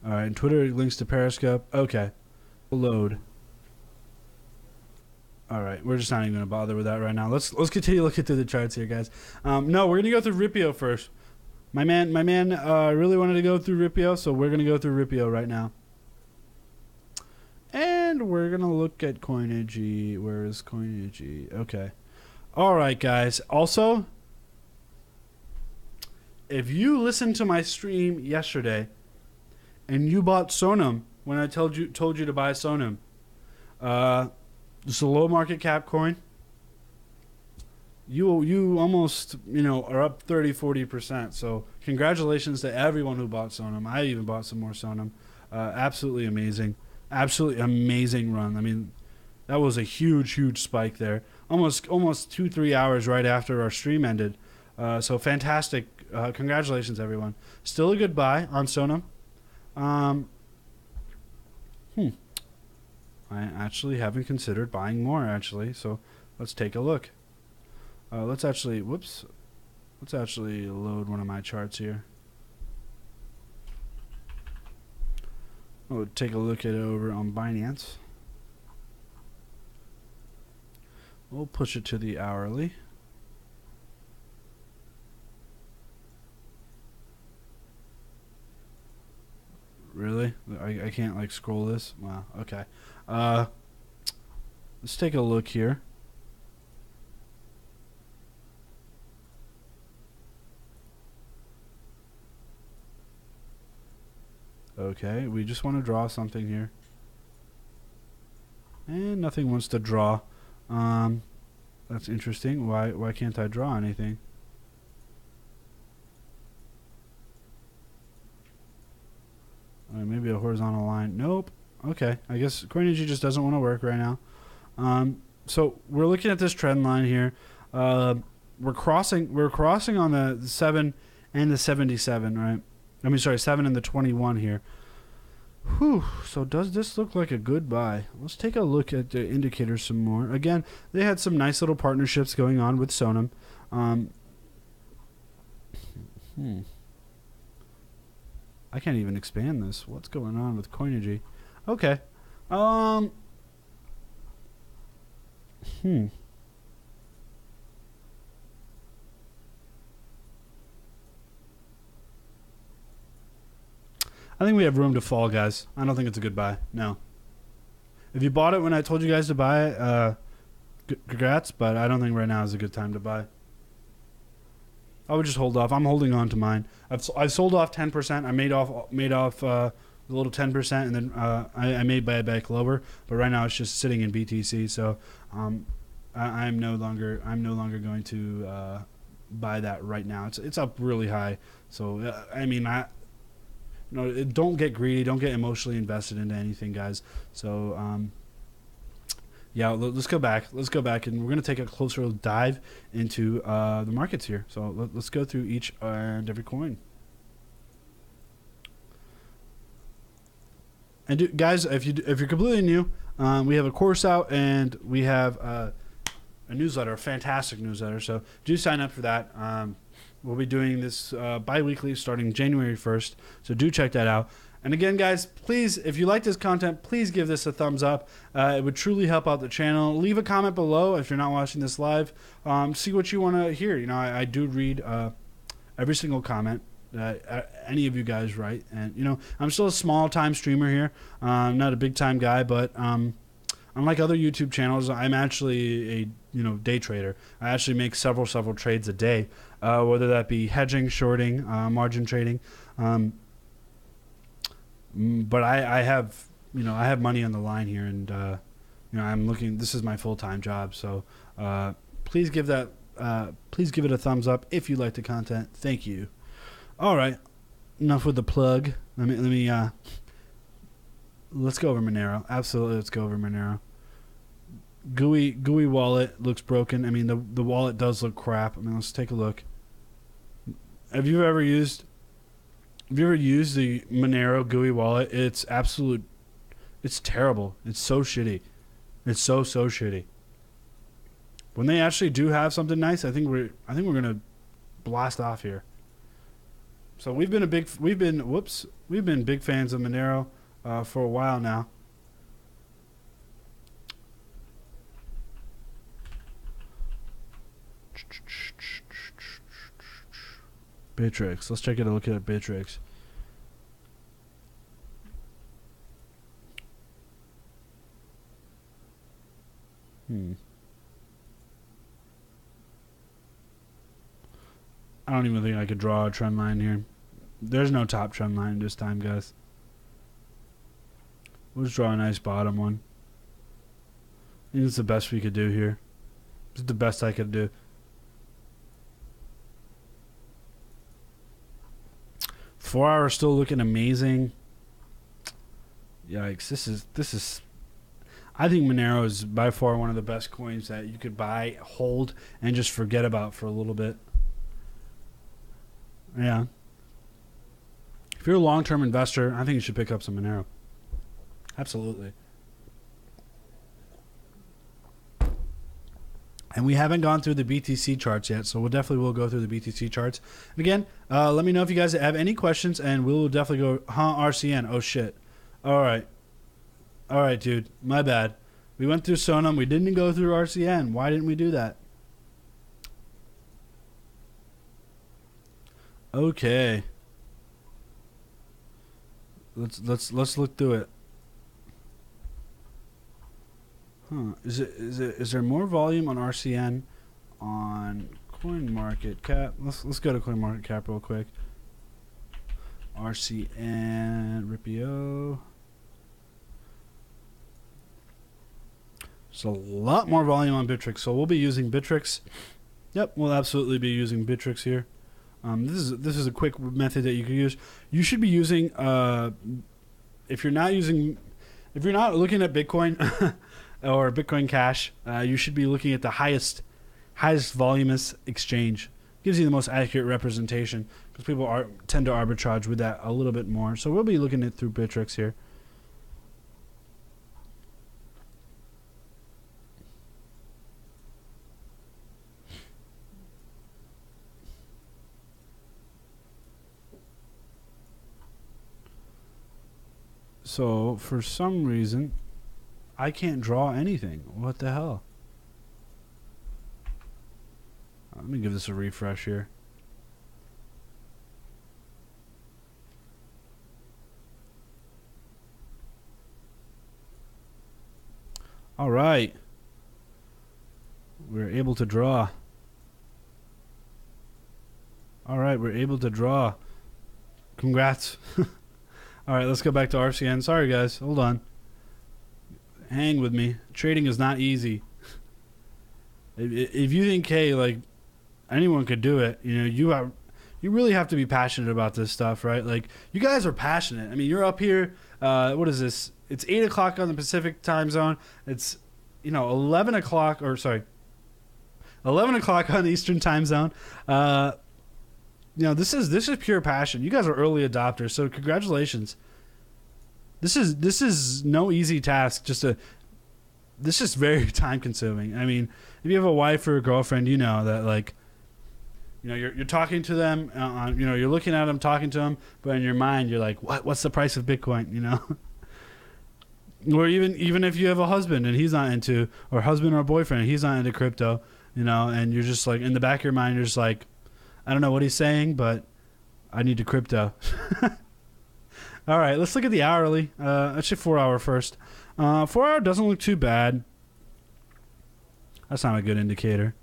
All right, Twitter links to Periscope. Okay, load. All right, we're just not even going to bother with that right now. Let's continue looking through the charts here, guys. No, we're going to go through Ripio first. My man really wanted to go through Ripio, so we're going to go through Ripio right now. And we're going to look at Coinigy. Where is Coinigy? Okay. All right, guys. Also, if you listened to my stream yesterday and you bought Sonum when I told you to buy Sonum, it's a low market cap coin. You almost, are up 30-40%. So congratulations to everyone who bought Sonum. I even bought some more Sonum. Absolutely amazing. Absolutely amazing run. I mean, that was a huge spike there. Almost 2-3 hours right after our stream ended. So fantastic. Congratulations, everyone. Still a good buy on Sonum. I actually haven't considered buying more, actually. So let's take a look. Let's actually load one of my charts here. We'll take a look at it over on Binance. We'll push it to the hourly. Really? I can't scroll this? Wow, okay. Let's take a look here. Okay, we just want to draw something here. And nothing wants to draw. That's interesting. Why can't I draw anything? Maybe a horizontal line. Nope. Okay, I guess Coinigy just doesn't want to work right now. So we're looking at this trend line here. We're crossing on the 7 and the 77, right? I mean, sorry, 7 and the 21 here. Whew. So does this look like a good buy? Let's take a look at the indicators some more. Again, they had some nice little partnerships going on with Sonum. I can't even expand this. What's going on with Coinigy? Okay. I think we have room to fall, guys. I don't think it's a good buy. No. If you bought it when I told you guys to buy it, congrats, but I don't think right now is a good time to buy. I would just hold off. I'm holding on to mine. I've sold off 10%. I made off a little 10%, and then I may buy it back lower. But right now it's just sitting in BTC. So I'm no longer going to buy that right now. It's up really high. So I mean, don't get greedy. Don't get emotionally invested into anything, guys. So yeah, let's go back. Let's go back, and we're going to take a closer dive into the markets here. So let's go through each and every coin. And guys, if you're completely new, we have a course out, and we have a newsletter, a fantastic newsletter. So do sign up for that. We'll be doing this bi-weekly starting January 1st. So do check that out. And again, guys, please, if you like this content, please give this a thumbs up. It would truly help out the channel. Leave a comment below if you're not watching this live. See what you want to hear. You know, I do read every single comment that any of you guys write. And, you know, I'm still a small-time streamer here. I'm not a big-time guy, but unlike other YouTube channels, I'm actually a day trader. I actually make several trades a day, whether that be hedging, shorting, margin trading. But I have money on the line here, and I'm looking. This is my full-time job, so please give it a thumbs up if you like the content. Thank you. All right, enough with the plug. Let me let's go over Monero. Absolutely, let's go over Monero. GUI wallet looks broken. I mean, the wallet does look crap. I mean, let's take a look. Have you ever used the Monero GUI wallet? It's terrible. It's so shitty. It's so shitty. When they actually do have something nice, I think we're gonna blast off here. So we've been big fans of Monero for a while now. Bittrex. Let's take a look at Bittrex. I don't even think I could draw a trend line here. There's no top trend line this time, guys. Let's draw a nice bottom one. I think it's the best we could do here. It's the best I could do. 4 hours still looking amazing. Yikes! This is. I think Monero is by far one of the best coins that you could buy, hold, and just forget about for a little bit. Yeah. If you're a long-term investor, I think you should pick up some Monero. Absolutely. And we haven't gone through the BTC charts yet, so we'll definitely go through the BTC charts. And again, let me know if you guys have any questions, and we'll definitely go, RCN. Oh, shit. All right, dude. My bad. We went through Sonam. We didn't go through RCN. Why didn't we do that? Okay. Let's look through it. Huh? Is there more volume on RCN on CoinMarketCap? Let's go to CoinMarketCap real quick. RCN Ripio. There's a lot more volume on Bittrex, so we'll be using Bittrex. Yep, we'll absolutely be using Bittrex here. This is a quick method that you can use. You should be using if you're not looking at Bitcoin or Bitcoin Cash, you should be looking at the highest voluminous exchange. Gives you the most accurate representation because people tend to arbitrage with that a little bit more. So we'll be looking at through Bittrex here. So, for some reason, I can't draw anything. What the hell? Let me give this a refresh here. All right. We're able to draw. All right, we're able to draw. Congrats. All right, let's go back to RCN. Sorry, guys. Hold on. Hang with me. Trading is not easy. If you think, hey, like, anyone could do it, you know, you really have to be passionate about this stuff, right? Like, you guys are passionate. I mean, you're up here. What is this? It's 8 o'clock on the Pacific time zone. It's, 11 o'clock on the Eastern time zone. This is pure passion. You guys are early adopters, so congratulations. This is no easy task. This is very time consuming. I mean, if you have a wife or a girlfriend, you know that, like, You know, you're talking to them, you know, you're looking at them, talking to them, but in your mind, you're like, what's the price of Bitcoin, you know? Or even if you have a husband and he's not into, or husband or boyfriend, and he's not into crypto, you know, and you're just like, in the back of your mind, you're just like, I don't know what he's saying, but I need to crypto. All right, let's look at the hourly. Actually, 4 hour first. 4 hour doesn't look too bad. That's not a good indicator.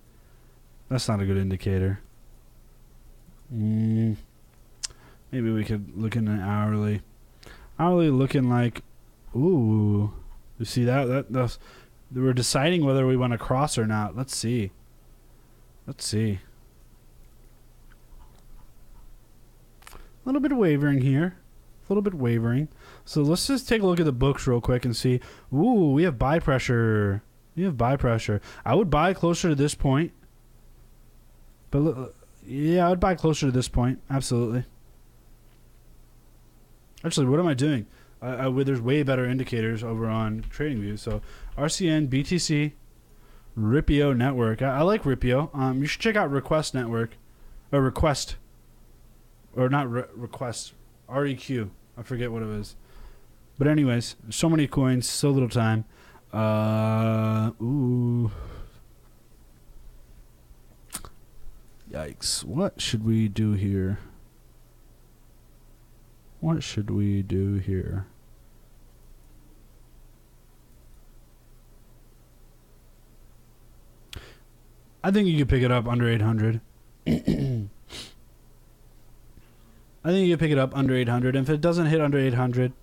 That's not a good indicator. Maybe we could look in an hourly. Hourly looking like, ooh, you see that's, we're deciding whether we want to cross or not. Let's see. Let's see. A little bit of wavering here. A little bit wavering. So let's just take a look at the books real quick and see. Ooh, we have buy pressure. We have buy pressure. I would buy closer to this point. But yeah, I would buy closer to this point. Absolutely. Actually, what am I doing? There's way better indicators over on TradingView. So RCN, BTC, Ripio Network. I like Ripio. You should check out Request Network. Or Request. Or not Request. REQ. I forget what it was. But anyways, so many coins, so little time. Ooh. Yikes. What should we do here? What should we do here? I think you could pick it up under 800. I think you could pick it up under 800. And if it doesn't hit under 800,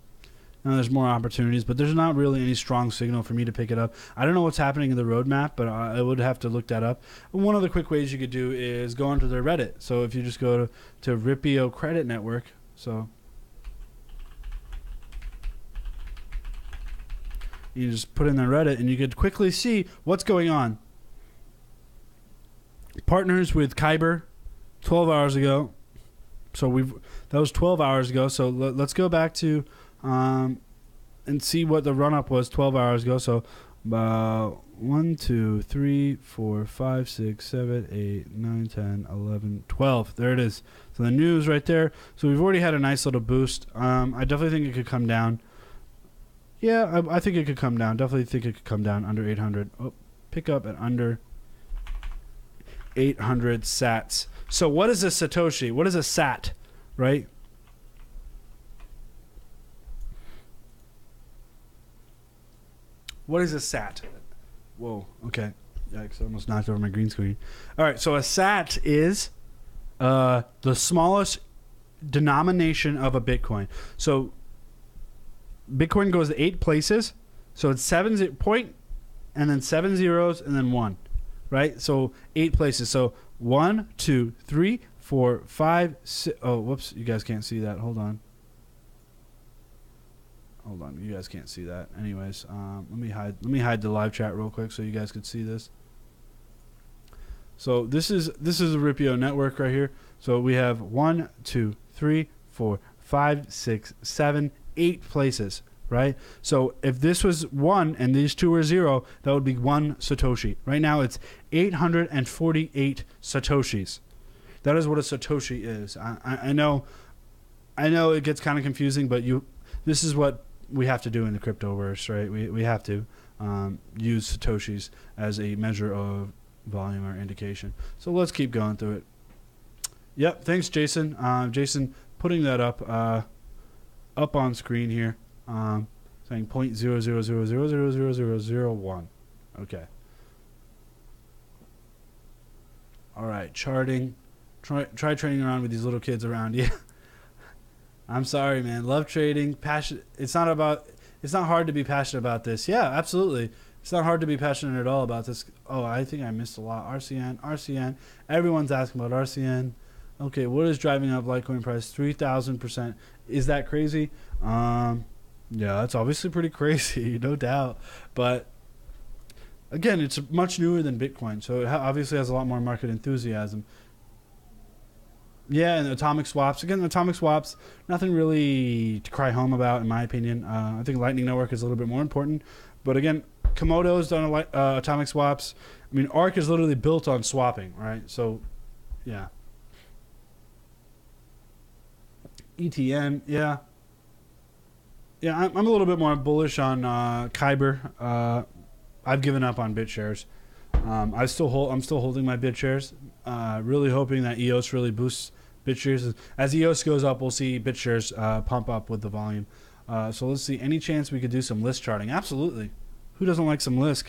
there's more opportunities, but there's not really any strong signal for me to pick it up. I don't know what's happening in the roadmap, but I would have to look that up. One of the quick ways you could do is go onto their Reddit. So if you just go to Ripio Credit Network, so you just put in their Reddit, and you could quickly see what's going on. Partners with Kyber 12 hours ago. So that was 12 hours ago. So let's go back to and see what the run up was 12 hours ago. So 1, 2, 3, 4, 5, 6, 7, 8, 9, 10, 11, 12. There it is. So the news right there. So we've already had a nice little boost. I definitely think it could come down. Yeah, I think it could come down. Definitely think it could come down under 800. Oh, pick up at under 800 sats. So what is a Satoshi? What is a sat, right? What is a sat? Whoa, okay. Yikes, I almost knocked over my green screen. All right, so a sat is the smallest denomination of a Bitcoin. So Bitcoin goes to 8 places. So it's 7 point and then 7 zeros and then 1. Right? So 8 places. So 1, 2, 3, 4, 5, 6. Oh, whoops. You guys can't see that. Hold on. Hold on. You guys can't see that. Anyways, let me hide the live chat real quick so you guys could see this. So this is a Ripio network right here. So we have 1, 2, 3, 4, 5, 6, 7, 8 places. Right? So if this was 1 and these 2 were 0, that would be 1 Satoshi. Right now it's 848 Satoshis. That is what a Satoshi is. I know it gets kind of confusing, but this is what we have to do in the cryptoverse, right? We have to use Satoshis as a measure of volume or indication. So let's keep going through it. Yep, thanks, Jason. Jason putting that up on screen here. Saying 0.00000001. Okay. All right, charting. Try trading around with these little kids around you. I'm sorry, man. Love trading. Passion. It's not hard to be passionate about this. Yeah, absolutely. It's not hard to be passionate at all about this. Oh, I think I missed a lot. RCN. Everyone's asking about RCN. Okay, what is driving up Litecoin price? 3,000%. Is that crazy? Yeah, that's obviously pretty crazy, no doubt. But again, it's much newer than Bitcoin, so it obviously has a lot more market enthusiasm. Yeah, and atomic swaps. Again, atomic swaps, nothing really to cry home about, in my opinion. I think Lightning Network is a little bit more important. But again, Komodo's done atomic swaps. I mean, ARK is literally built on swapping, right? So, yeah. ETN, yeah. Yeah, I'm a little bit more bullish on Kyber. I've given up on BitShares. I'm still holding my BitShares. Really hoping that EOS really boosts BitShares. As EOS goes up, we'll see BitShares pump up with the volume. So let's see. Any chance we could do some Lisk charting? Absolutely. Who doesn't like some Lisk?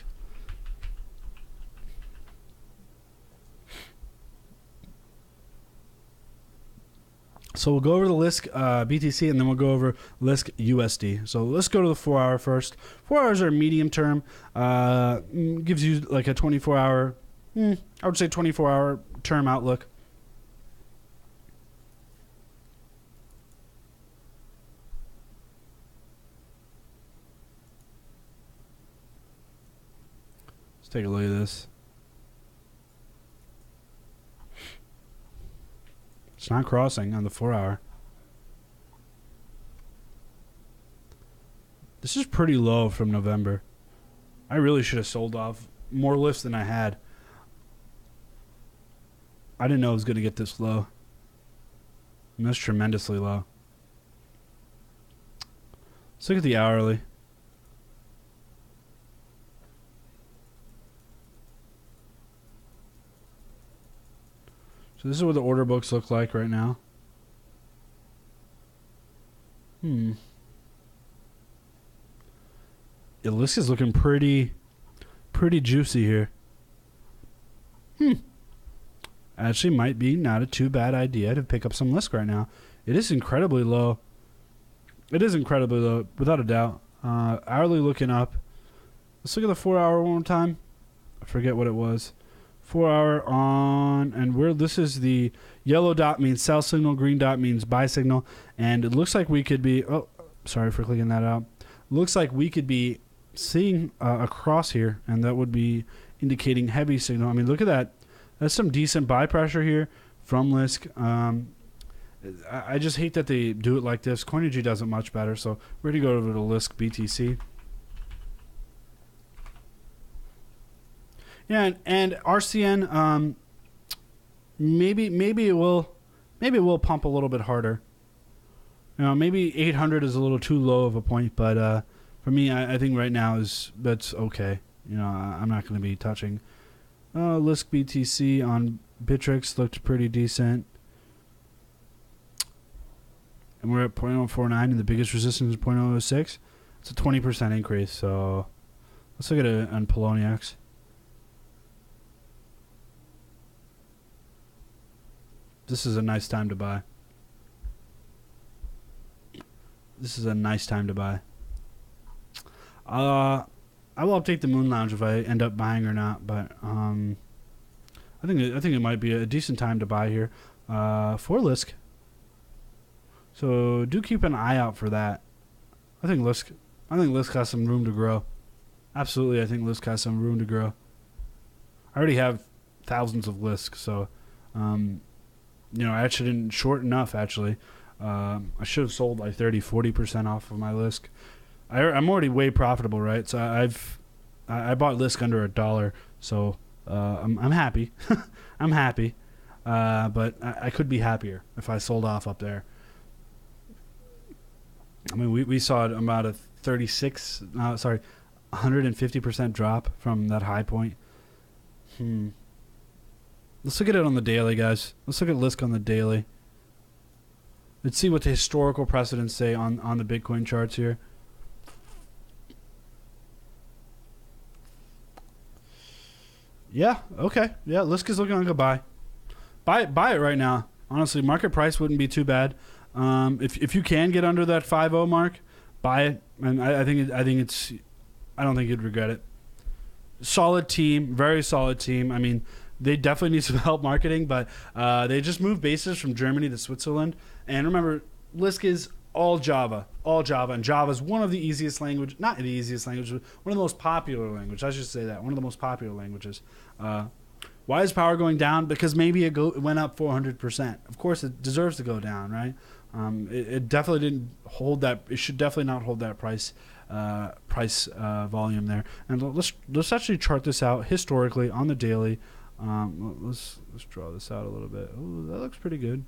So we'll go over the Lisk BTC, and then we'll go over Lisk USD. So let's go to the 4 hour first. 4 hours are medium term. Gives you like a 24 hour, I would say 24 hour term outlook. Let's take a look at this. It's not crossing on the 4 hour. This is pretty low from November. I really should have sold off more lifts than I had. I didn't know it was going to get this low. And that's tremendously low. Let's look at the hourly. So this is what the order books look like right now. Yeah, Lisk is looking pretty juicy here. Actually might be not a too bad idea to pick up some Lisk right now. It is incredibly low. It is incredibly low, without a doubt. Hourly looking up. Let's look at the 4 hour one more time. I forget what it was. 4 hour on, and where this is the yellow dot means sell signal, green dot means buy signal, and it looks like we could be, oh, sorry for clicking that out. Looks like we could be seeing a cross here, and that would be indicating heavy signal. I mean, look at that. That's some decent buy pressure here from Lisk. I just hate that they do it like this. Coinigy does it much better, so we're going to go over to Lisk BTC. Yeah, and RCN, maybe it will pump a little bit harder. You know, maybe 800 is a little too low of a point, but for me, I think right now that's okay. You know, I'm not going to be touching. Lisk BTC on Bittrex looked pretty decent, and we're at 0.049, and the biggest resistance is 0.006. It's a 20% increase. So let's look at it on Poloniex. This is a nice time to buy. This is a nice time to buy. I will update the Moon Lounge if I end up buying or not, but I think it might be a decent time to buy here for Lisk. So do keep an eye out for that. I think Lisk has some room to grow. Absolutely, I think Lisk has some room to grow. I already have thousands of Lisk, so you know, I actually didn't short enough, actually. I should have sold like 30-40% off of my Lisk. I'm already way profitable, right? So I bought Lisk under $1, so I'm happy. I'm happy, but I could be happier if I sold off up there. I mean, we saw about a 150% drop from that high point. Let's look at it on the daily, guys. Let's look at Lisk on the daily. Let's see what the historical precedents say on the Bitcoin charts here. Yeah, okay. Yeah, Lisk is looking like a buy. Buy it right now. Honestly, market price wouldn't be too bad. If you can get under that 5.0 mark, buy it. And I don't think you'd regret it. Solid team, very solid team. I mean, they definitely need some help marketing, but they just moved bases from Germany to Switzerland. And remember, Lisk is all Java, and Java is one of the easiest language, not the easiest language, but one of the most popular languages. I should say that, one of the most popular languages. Why is power going down? Because maybe it went up 400%. Of course, it deserves to go down, right? It definitely didn't hold that. It should definitely not hold that price volume there. And let's actually chart this out historically on the daily. Let's draw this out a little bit. Oh, that looks pretty good.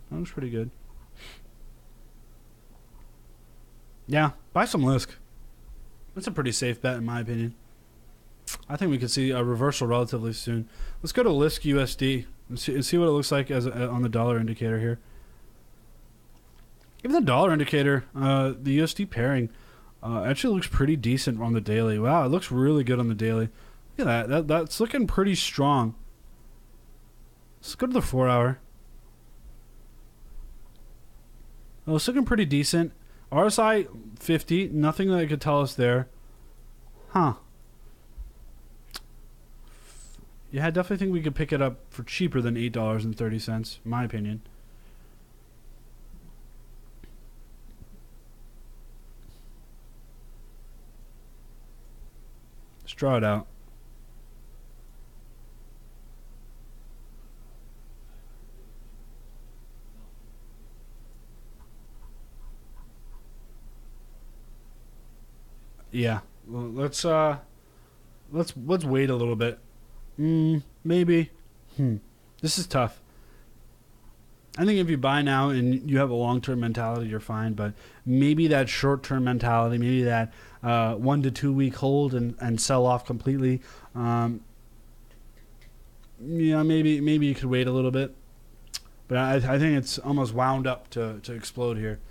Yeah, buy some Lisk. That's a pretty safe bet in my opinion. I think we could see a reversal relatively soon. Let's go to Lisk USD and see what it looks like as on the dollar indicator here. Even the dollar indicator, the USD pairing, actually looks pretty decent on the daily. Wow, it looks really good on the daily. Look at that. That's looking pretty strong. Let's go to the 4 hour. Well, it's looking pretty decent. RSI 50, nothing that could tell us there. Huh. Yeah, I definitely think we could pick it up for cheaper than $8.30, in my opinion. Let's draw it out. Yeah, well, let's wait a little bit. Maybe. This is tough. I think if you buy now and you have a long-term mentality, you're fine. But maybe that short-term mentality, maybe that 1 to 2 week hold and sell off completely. Maybe you could wait a little bit. But I think it's almost wound up to explode here.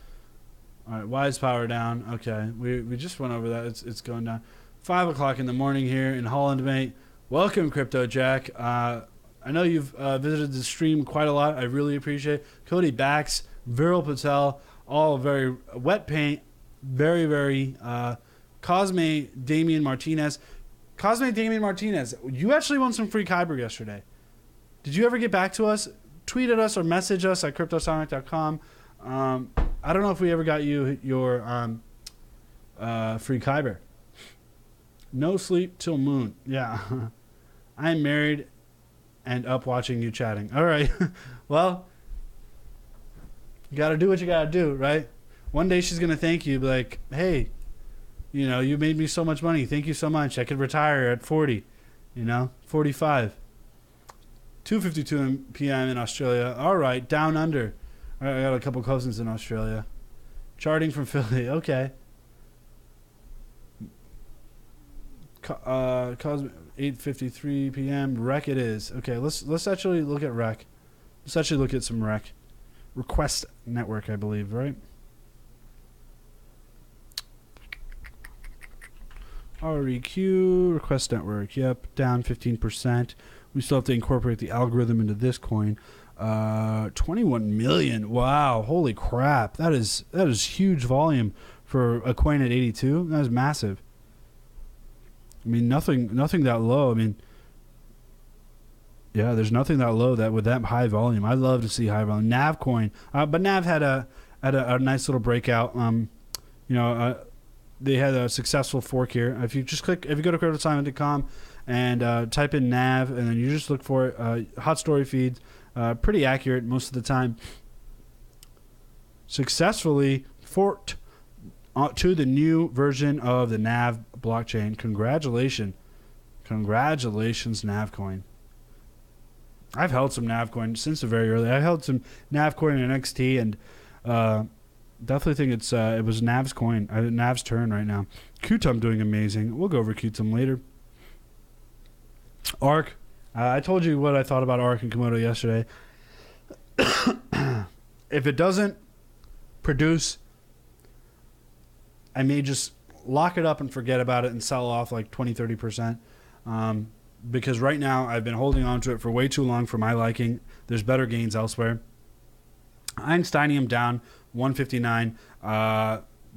All right, wise power down. Okay, we just went over that. It's going down. 5 o'clock in the morning here in Holland, mate. Welcome, Crypto Jack. I know you've visited the stream quite a lot. I really appreciate it. Cody Bax, Viral Patel, all very wet paint. Very, very Cosme Damian Martinez. Cosme Damian Martinez, you actually won some free Kyber yesterday. Did you ever get back to us? Tweet at us or message us at cryptosonic.com. I don't know if we ever got you your free Kyber. No sleep till moon. Yeah. I'm married and up watching you chatting. All right. Well, you got to do what you got to do, right? One day she's going to thank you, be like, hey, you made me so much money. Thank you so much. I could retire at 40, 45. 2:52 p.m. in Australia. All right. Down under. All right, I got a couple cousins in Australia. Charting from Philly. Okay. Cosmic 8:53 p.m. Rec it is. Okay, let's actually look at Rec. Let's actually look at some Rec. Request network, I believe, right? REQ request network. Yep, down 15%. We still have to incorporate the algorithm into this coin. 21 million. Wow, holy crap. That is huge volume for a coin at 82. That is massive. I mean, nothing that low. I mean, yeah, there's nothing that low that with that high volume. I'd love to see high volume. Nav coin, but Nav had a nice little breakout. They had a successful fork here. If you go to cryptosonic.com and type in Nav, and then you just look for it, hot story feeds, pretty accurate most of the time. Successfully forked to the new version of the Nav blockchain. Congratulations, Navcoin. I've held some Navcoin since the very early. I held some Navcoin and NXT, and definitely think it was Nav's coin. Nav's turn right now. Qtum doing amazing. We'll go over Qtum later. ARK. I told you what I thought about ARK and Komodo yesterday. If it doesn't produce, I may just lock it up and forget about it and sell off like 20-30%. Because right now I've been holding on to it for way too long for my liking. There's better gains elsewhere. Einsteinium down 159.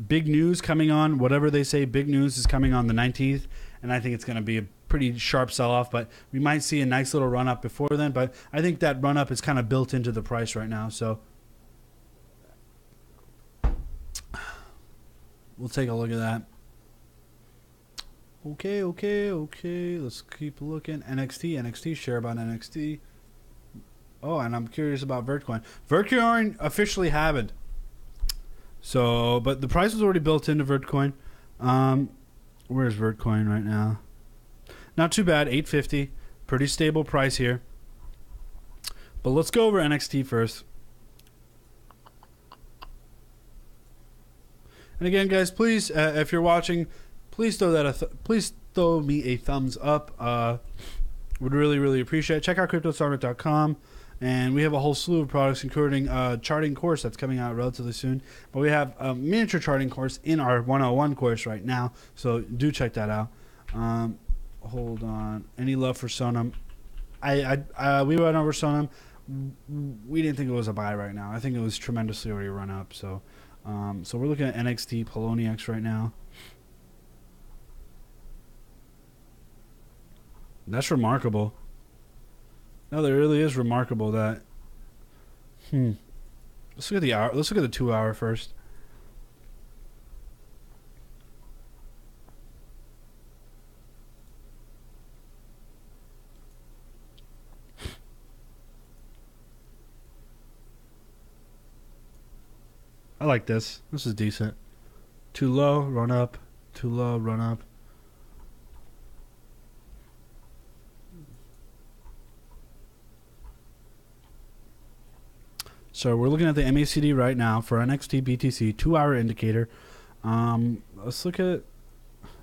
Big news coming on, whatever they say, big news is coming on the 19th, and I think it's going to be a pretty sharp sell-off, but we might see a nice little run-up before then, but I think that run-up is kind of built into the price right now, so we'll take a look at that. Okay. Let's keep looking. NXT, share about NXT. Oh, and I'm curious about Vertcoin. Vertcoin officially happened. So, but the price was already built into Vertcoin. Where's Vertcoin right now? Not too bad, 850. Pretty stable price here. But let's go over NXT first. And again, guys, please, if you're watching, please throw me a thumbs up. Would really, really appreciate it. Check out CryptoSummit.com. And we have a whole slew of products, including a charting course that's coming out relatively soon. But we have a miniature charting course in our 101 course right now. So do check that out. Hold on. Any love for Sonam? We went over Sonam. We didn't think it was a buy right now. I think it was tremendously already run up. So we're looking at NXT Poloniex right now. That's remarkable. No, that really is remarkable. That. Let's look at the hour. Let's look at the 2 hour first. I like this. This is decent. Too low, run up. Too low, run up. So we're looking at the MACD right now for NXT BTC 2 hour indicator. Let's look at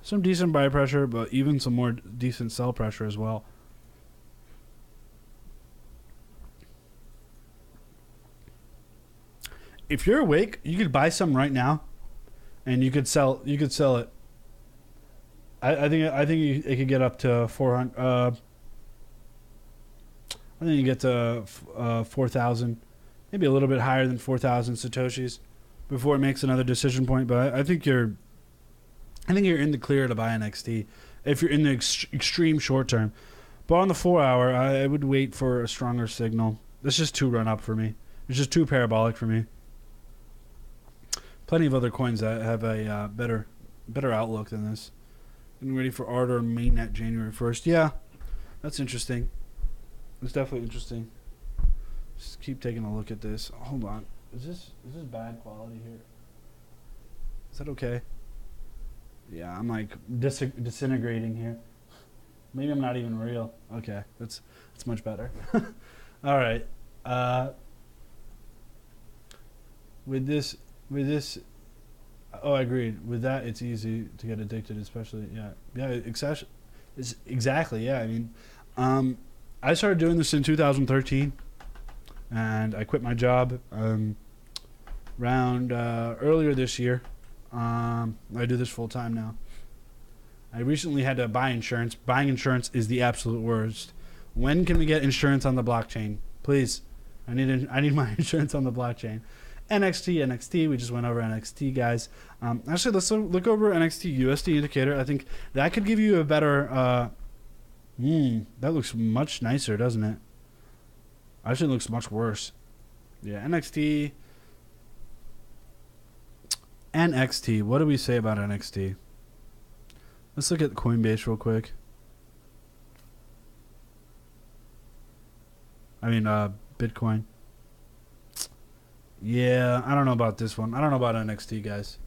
some decent buy pressure, but even some more decent sell pressure as well. If you're awake, you could buy some right now, and you could sell. You could sell it. I think it could get up to 400. I think you get to 4,000, maybe a little bit higher than 4,000 satoshis before it makes another decision point. But I think you're in the clear to buy NXT if you're in the extreme short term. But on the 4 hour, I would wait for a stronger signal. It's just too run up for me. It's just too parabolic for me. Plenty of other coins that have a better outlook than this. Getting ready for Ardor mainnet January 1st. Yeah, that's interesting. It's definitely interesting. Just keep taking a look at this. Hold on. Is this bad quality here? Is that okay? Yeah, I'm like disintegrating here. Maybe I'm not even real. Okay, that's much better. All right. With this, oh, I agreed. With that, it's easy to get addicted, especially, exactly, yeah. I mean, I started doing this in 2013, and I quit my job around earlier this year. I do this full time now. I recently had to buy insurance. Buying insurance is the absolute worst. When can we get insurance on the blockchain? Please, I need my insurance on the blockchain. NXT, we just went over NXT, guys. Actually, let's look over NXT USD indicator. I think that could give you a better... that looks much nicer, doesn't it? Actually, it looks much worse. Yeah, NXT, what do we say about NXT? Let's look at Coinbase real quick. I mean, Bitcoin. Yeah, I don't know about this one. I don't know about NXT, guys.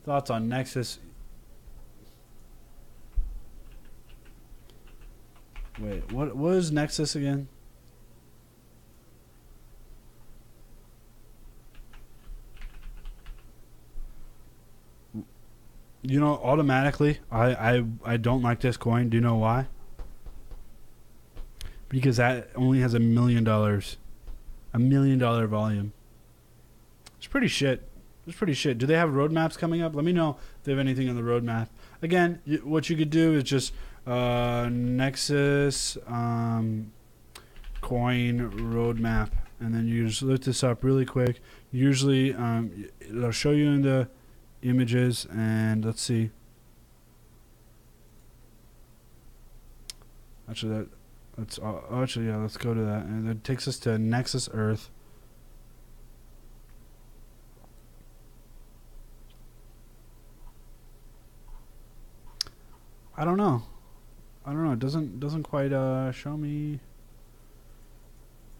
Thoughts on Nexus? Wait, what is Nexus again? You know, automatically, I don't like this coin. Do you know why? Because that only has $1 million. $1 million volume. It's pretty shit. It's pretty shit. Do they have roadmaps coming up? Let me know if they have anything on the roadmap. Again, what you could do is just Nexus coin roadmap, and then you just look this up really quick. Usually, it'll show you in the images, and let's see. Actually, let's go to that, and it takes us to Nexus Earth. I don't know. It doesn't quite show me.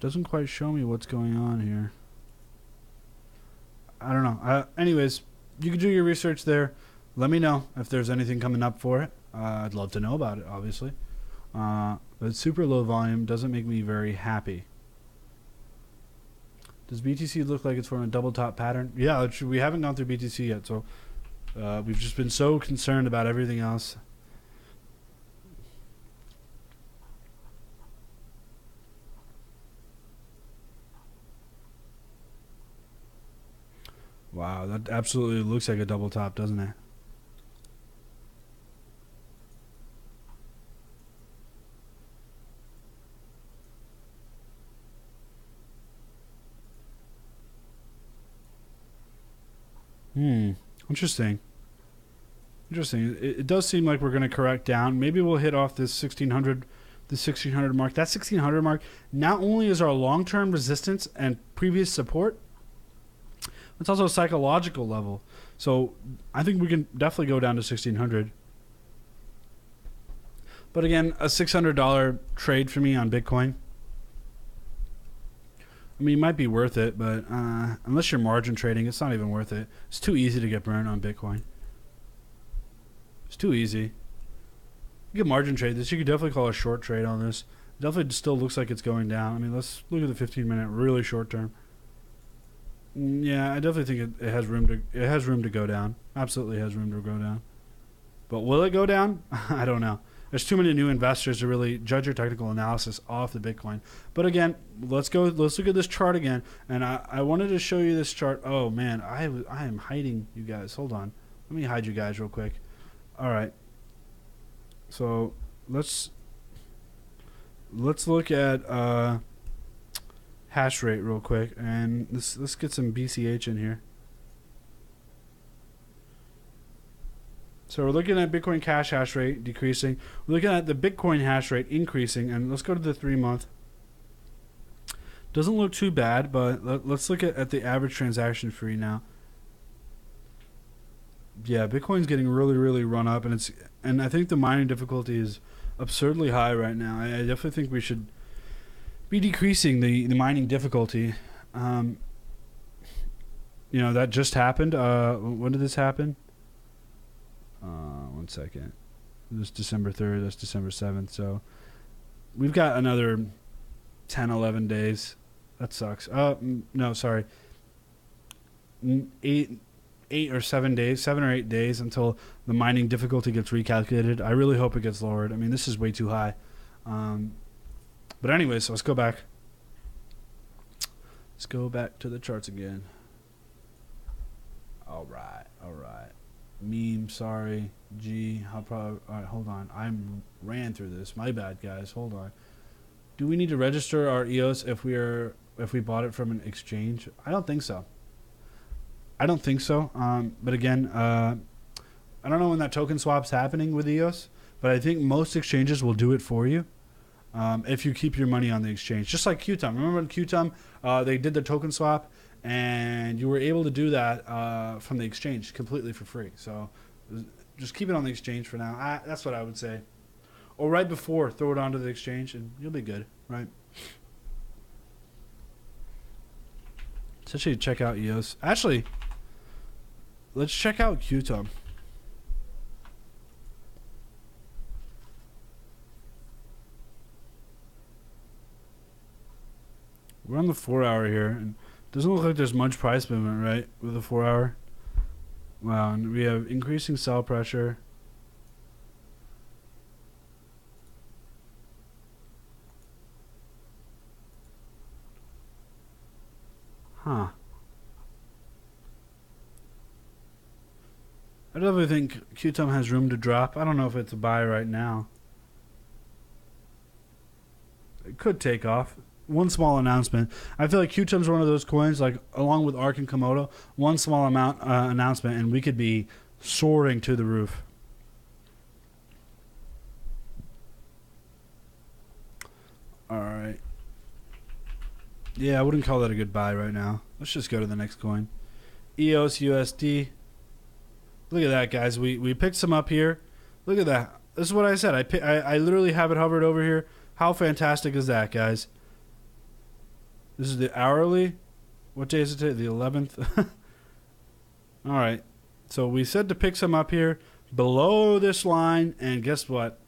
Doesn't quite show me what's going on here. I don't know. Anyways, you can do your research there. Let me know if there's anything coming up for it. I'd love to know about it, obviously. But super low volume doesn't make me very happy. Does BTC look like it's forming a double top pattern? Yeah, we haven't gone through BTC yet, so we've just been so concerned about everything else. Wow, that absolutely looks like a double top, doesn't it? Interesting. Interesting. It does seem like we're going to correct down. Maybe we'll hit off this 1600, the 1600 mark. That 1600 mark not only is our long-term resistance and previous support, it's also a psychological level. So I think we can definitely go down to 1600. But again, a $600 trade for me on Bitcoin. I mean, it might be worth it, but unless you're margin trading, it's not even worth it. It's too easy to get burned on Bitcoin. It's too easy. You can margin trade this. You could definitely call a short trade on this. It definitely still looks like it's going down. I mean, let's look at the 15-minute, really short term. Yeah, I definitely think it has room to go down. Absolutely has room to go down. But will it go down? I don't know. There's too many new investors to really judge your technical analysis off the Bitcoin. But again, let's look at this chart again. And I wanted to show you this chart. Oh man, I am hiding you guys. Hold on. Let me hide you guys real quick. All right. So let's look at hash rate real quick, and let's get some BCH in here. So we're looking at Bitcoin Cash hash rate decreasing. We're looking at the Bitcoin hash rate increasing, and let's go to the 3-month. Doesn't look too bad, but let's look at the average transaction fee now. Yeah, Bitcoin's getting really, really run up, and I think the mining difficulty is absurdly high right now. I definitely think we should be decreasing the mining difficulty. You know, that just happened. When did this happen? 1 second. This is December 3rd. That's December 7th. So we've got another 10, 11 days. That sucks. No, sorry. 8 or 7 days, 7 or 8 days until the mining difficulty gets recalculated. I really hope it gets lowered. I mean, this is way too high. But anyways, so let's go back. Let's go back to the charts again. All right. Meme, sorry. G, I'll probably... All right, hold on. I ran through this. My bad, guys. Hold on. Do we need to register our EOS if we bought it from an exchange? I don't think so. But again, I don't know when that token swap's happening with EOS, but I think most exchanges will do it for you if you keep your money on the exchange. Just like QTUM. Remember when QTUM, they did the token swap, and you were able to do that from the exchange completely for free. So just keep it on the exchange for now. That's what I would say. Or right before, throw it onto the exchange, and you'll be good, right? Let's actually check out EOS. Actually, let's check out QTUM. We're on the 4-hour here, and it doesn't look like there's much price movement, right, with the 4-hour. Wow, and we have increasing sell pressure. Huh. I definitely think QTUM has room to drop. I don't know if it's a buy right now. It could take off. One small announcement. I feel like QTUM's one of those coins, like along with ARK and Komodo, one small amount announcement, and we could be soaring to the roof. All right. Yeah, I wouldn't call that a good buy right now. Let's just go to the next coin. EOS USD. Look at that, guys. We picked some up here. Look at that. This is what I said. I literally have it hovered over here. How fantastic is that, guys? This is the hourly. What day is it today? The 11th. All right. So we said to pick some up here below this line, and guess what?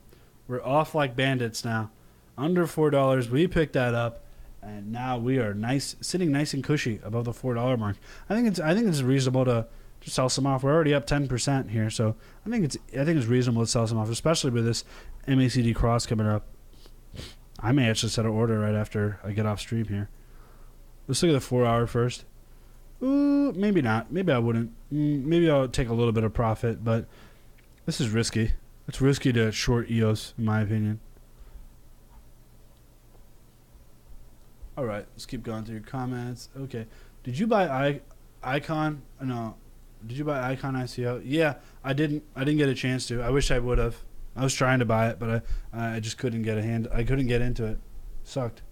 We're off like bandits now. Under $4. We picked that up. and now we are sitting nice and cushy above the $4 mark. I think it's reasonable to sell some off. We're already up 10% here, so I think it's reasonable to sell some off, especially with this MACD cross coming up. I may actually set an order right after I get off stream here. Let's look at the 4 hour first. Ooh, maybe not. Maybe I wouldn't. Maybe I'll take a little bit of profit, but this is risky. It's risky to short EOS, in my opinion. All right, let's keep going through your comments. Okay, did you buy Icon? No, did you buy Icon ICO? Yeah, I didn't. I didn't get a chance to. I wish I would have. I was trying to buy it, but I just couldn't get I couldn't get into it. Sucked.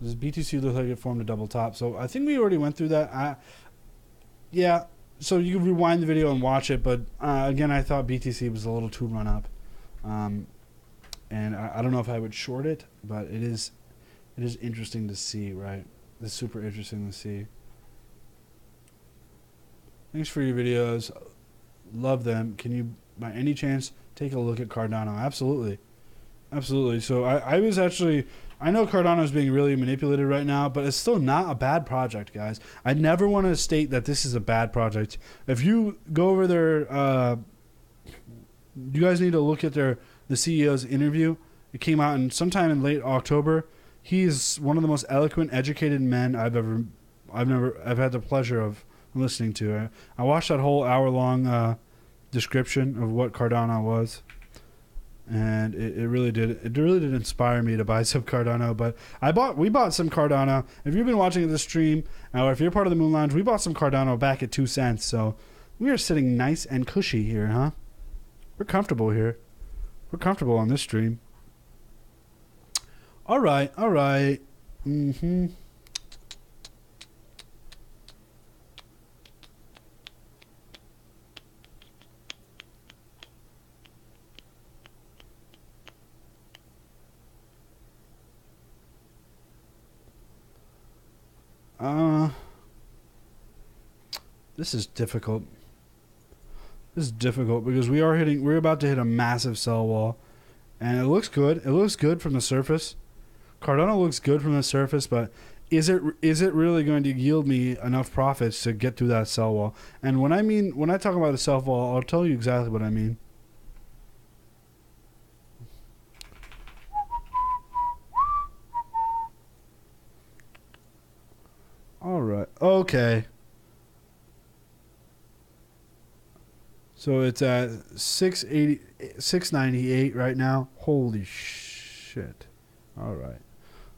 Does BTC look like it formed a double top? So I think we already went through that. Yeah. So you can rewind the video and watch it, but again, I thought BTC was a little too run up, and I don't know if I would short it, but it is interesting to see, right? It's super interesting to see. Thanks for your videos. Love them. Can you, by any chance, take a look at Cardano? Absolutely. Absolutely. So I was actually, I know Cardano is being really manipulated right now, but it's still not a bad project, guys. I never want to state that this is a bad project. If you go over their, you guys need to look at the CEO's interview. It came out sometime in late October. He's one of the most eloquent, educated men I've had the pleasure of listening to. I watched that whole hour-long description of what Cardano was, and it really did inspire me to buy some Cardano. But we bought some Cardano. If you've been watching the stream, or if you're part of the Moon Lounge, we bought some Cardano back at 2 cents. So we are sitting nice and cushy here, huh? We're comfortable here. We're comfortable on this stream. All right. Mm-hmm. This is difficult. This is difficult because we're about to hit a massive sell wall, and it looks good. It looks good from the surface. Cardano looks good from the surface, but is it really going to yield me enough profits to get through that sell wall? And when I talk about a sell wall, I'll tell you exactly what I mean. All right. Okay. So it's at 698 right now. Holy shit. All right.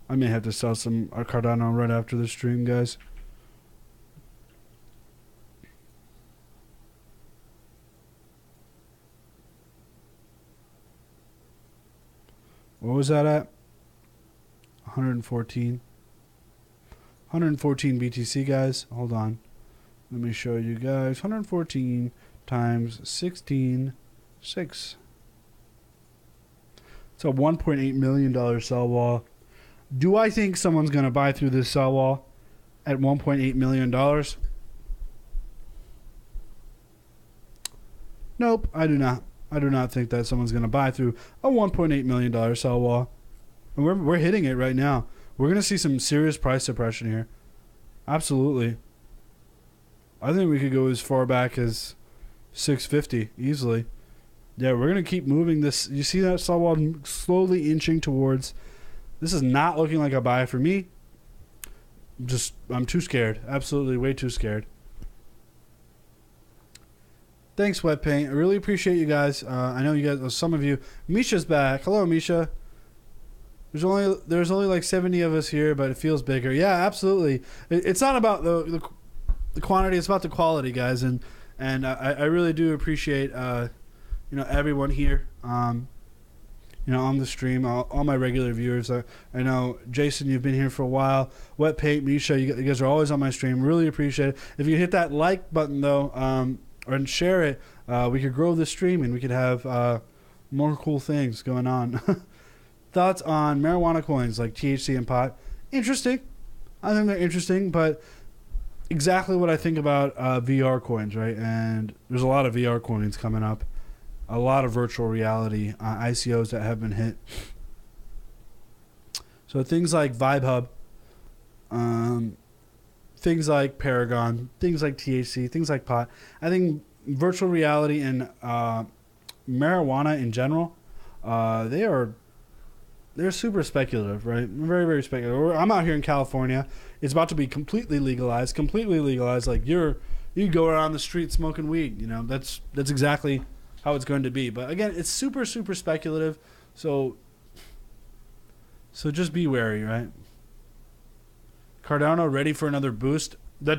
I may have to sell some Cardano right after the stream, guys. What was that at? 114. 114 BTC, guys. Hold on. Let me show you guys. 114 times 16.6. It's a $1.8 million sell wall. Do I think someone's going to buy through this sell wall at $1.8 million? Nope, I do not. I do not think that someone's going to buy through a $1.8 million sell wall. And we're hitting it right now. We're going to see some serious price suppression here. Absolutely. I think we could go as far back as 650 easily. Yeah, we're going to keep moving this. You see that sell wall slowly inching towards. This is not looking like a buy for me. I'm too scared. Absolutely way too scared. Thanks, Webpaint. I really appreciate you guys. I know you guys, some of you. Misha's back. Hello, Misha. There's only like 70 of us here, but it feels bigger. Yeah, absolutely. It's not about the quantity; it's about the quality, guys. And I really do appreciate everyone here. On the stream, all my regular viewers. I know Jason, you've been here for a while. Wet Paint, Misha, you guys are always on my stream. Really appreciate it. If you hit that like button though, and share it, we could grow the stream and we could have more cool things going on. Thoughts on marijuana coins like THC and pot? Interesting. I think they're interesting, but exactly what I think about VR coins, right? And there's a lot of VR coins coming up. A lot of virtual reality ICOs that have been hit. So things like Vibe Hub, things like Paragon, things like THC, things like pot. I think virtual reality and marijuana in general, they're super speculative, right? Very, very speculative. I'm out here in California. It's about to be completely legalized. Completely legalized. Like you go around the street smoking weed. You know, that's exactly how it's going to be. But again, it's super, super speculative. So just be wary, right? Cardano ready for another boost? All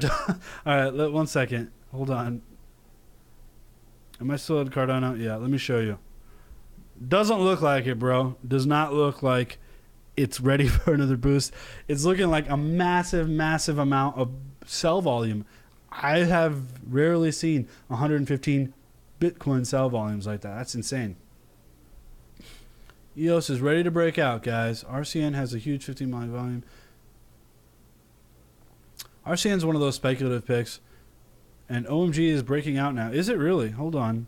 right, 1 second. Hold on. Am I still at Cardano? Yeah, let me show you. Doesn't look like it, bro. Does not look like it's ready for another boost. It's looking like a massive, massive amount of sell volume. I have rarely seen 115 Bitcoin sell volumes like that. That's insane. EOS is ready to break out, guys. RCN has a huge 15 million volume. RCN is one of those speculative picks. And OMG is breaking out now. Is it really? Hold on.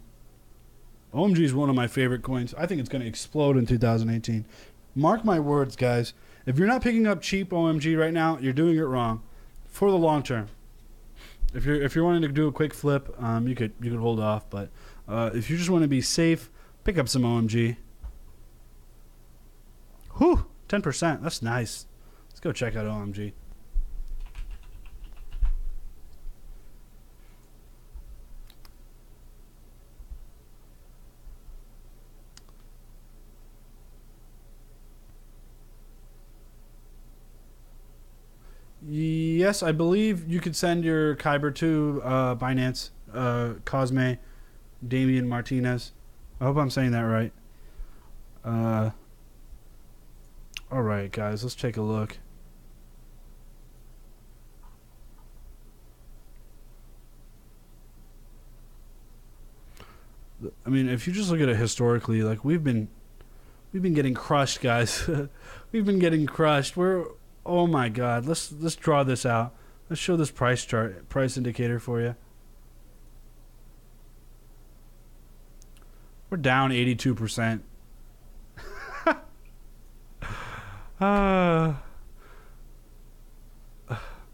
OMG is one of my favorite coins. I think it's going to explode in 2018. Mark my words, guys. If you're not picking up cheap OMG right now, you're doing it wrong. For the long term. If you're wanting to do a quick flip, you could hold off. But if you just want to be safe, pick up some OMG. Whew, 10%. That's nice. Let's go check out OMG. Yes, I believe you could send your Kyber to Binance, Cosme, Damian Martinez. I hope I'm saying that right. All right, guys, let's take a look. I mean, if you just look at it historically, like we've been getting crushed, guys. We've been getting crushed. Oh my God, let's draw this out. Let's show this price chart, price indicator for you. We're down 82%.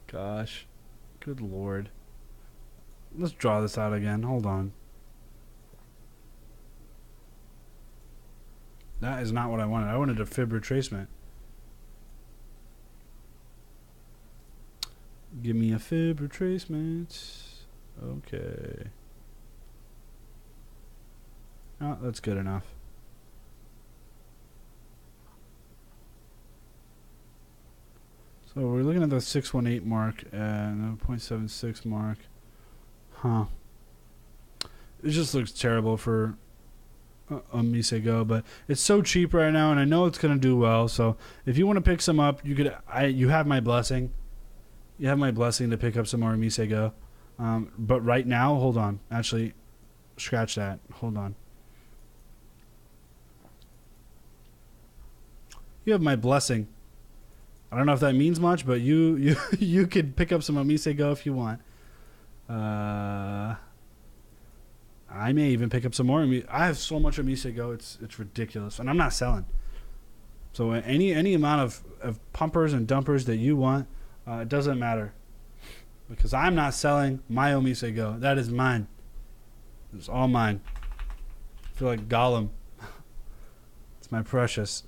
Gosh, good Lord. Let's draw this out again. Hold on. That is not what I wanted. I wanted a fib retracement. Give me a fib retracement. Okay. Oh, that's good enough. So we're looking at the 618 mark and the 0.76 mark. Huh. It just looks terrible for OmiseGO, but it's so cheap right now, and I know it's gonna do well. So if you want to pick some up, you have my blessing. You have my blessing to pick up some more OmiseGO. But right now, hold on. Actually, scratch that. Hold on. You have my blessing. I don't know if that means much, but you could pick up some OmiseGO if you want. I may even pick up some more. I have so much OmiseGO, it's ridiculous, and I'm not selling. So any amount of pumpers and dumpers that you want, it doesn't matter, because I'm not selling my OmiseGO. That is mine. It's all mine. I feel like Gollum. It's my precious.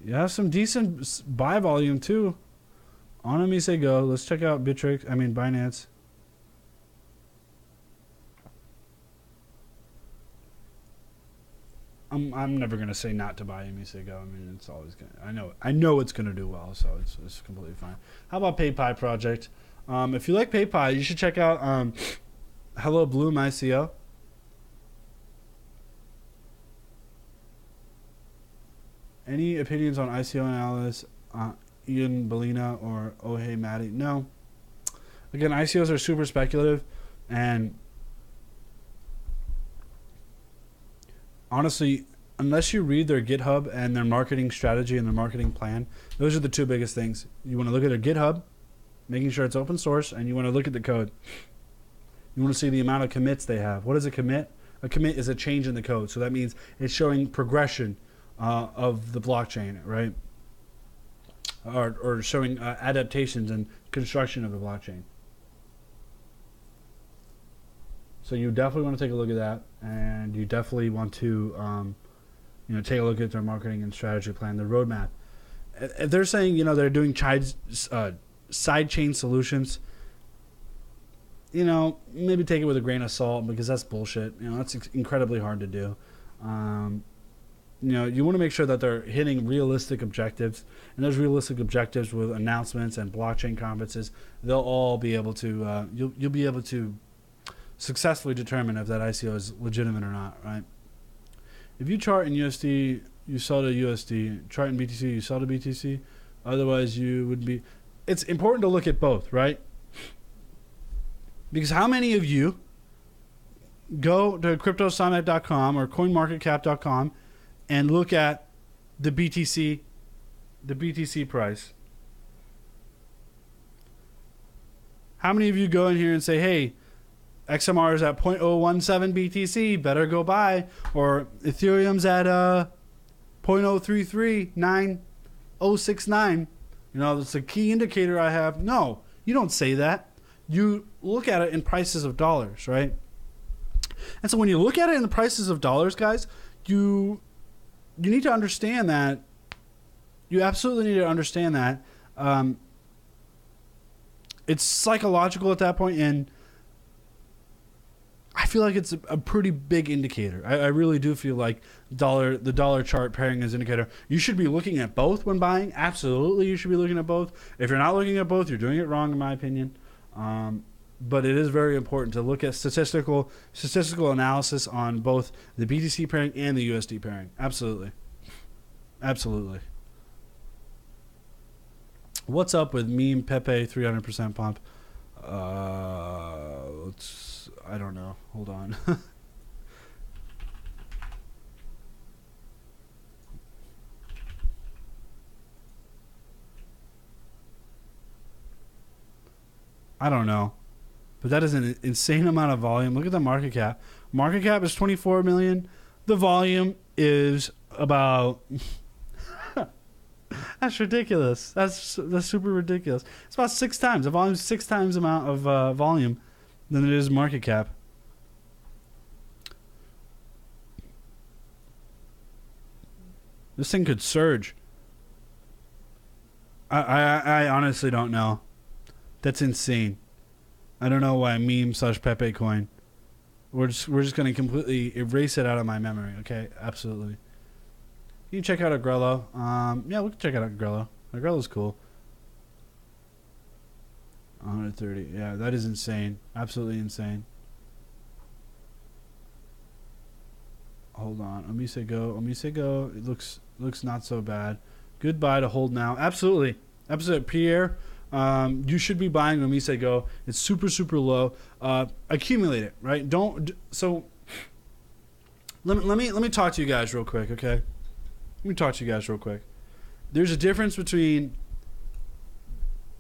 You have some decent buy volume too on OmiseGO. Let's check out Binance. I'm never gonna say not to buy OmiseGO. I mean, it's always gonna. I know it's gonna do well, so it's completely fine. How about PayPal project? If you like PayPal, you should check out Hello Bloom ICO. Any opinions on ICO analysis, Ian Bellina or Oh Hey Maddie? No. Again, ICOs are super speculative, and honestly, unless you read their GitHub and their marketing strategy and their marketing plan, those are the two biggest things. You want to look at their GitHub, making sure it's open source, and you want to look at the code. You want to see the amount of commits they have. What is a commit? A commit is a change in the code. So that means it's showing progression. of the blockchain, right? Or showing adaptations and construction of the blockchain. So you definitely want to take a look at that, and you definitely want to, take a look at their marketing and strategy plan, their roadmap. If they're saying, they're doing side chain solutions, maybe take it with a grain of salt, because that's bullshit. That's incredibly hard to do. You want to make sure that they're hitting realistic objectives, and those realistic objectives with announcements and blockchain conferences, they'll all be able to, you'll be able to successfully determine if that ICO is legitimate or not, right? If you chart in USD, you sell to USD. Chart in BTC, you sell to BTC. Otherwise, you would be... It's important to look at both, right? Because how many of you go to CryptoSummit.com or CoinMarketCap.com and look at the BTC price? How many of you go in here and say, hey, XMR is at 0.017 BTC, better go buy, or Ethereum's at 0.0339069. That's a key indicator I have. No, you don't say that. You look at it in prices of dollars, right? And so when you look at it in the prices of dollars, guys, you need to understand that. You absolutely need to understand that. It's psychological at that point, and I feel like it's a pretty big indicator. I really do feel like the dollar chart pairing as indicator. You should be looking at both when buying. Absolutely, you should be looking at both. If you're not looking at both, you're doing it wrong, in my opinion. But it is very important to look at statistical analysis on both the BTC pairing and the USD pairing. Absolutely. What's up with meme Pepe 300% pump? I don't know. Hold on. I don't know. But that is an insane amount of volume. Look at the market cap. Market cap is 24 million. The volume is about... That's ridiculous. That's super ridiculous. It's about 6 times. The volume is 6 times the amount of volume than it is market cap. This thing could surge. I honestly don't know. That's insane. I don't know why meme/Pepe coin. We're just going to completely erase it out of my memory. Okay, absolutely. You can check out Agrello. Yeah, we can check out Agrello. Agrello's cool. 130. Yeah, that is insane. Absolutely insane. Hold on. OmiseGO. OmiseGO. It looks not so bad. Goodbye to hold now. Absolutely. Pierre. You should be buying OmiseGO. It's super, super low. Accumulate it, right? So let me talk to you guys real quick, okay? Let me talk to you guys real quick. There's a difference between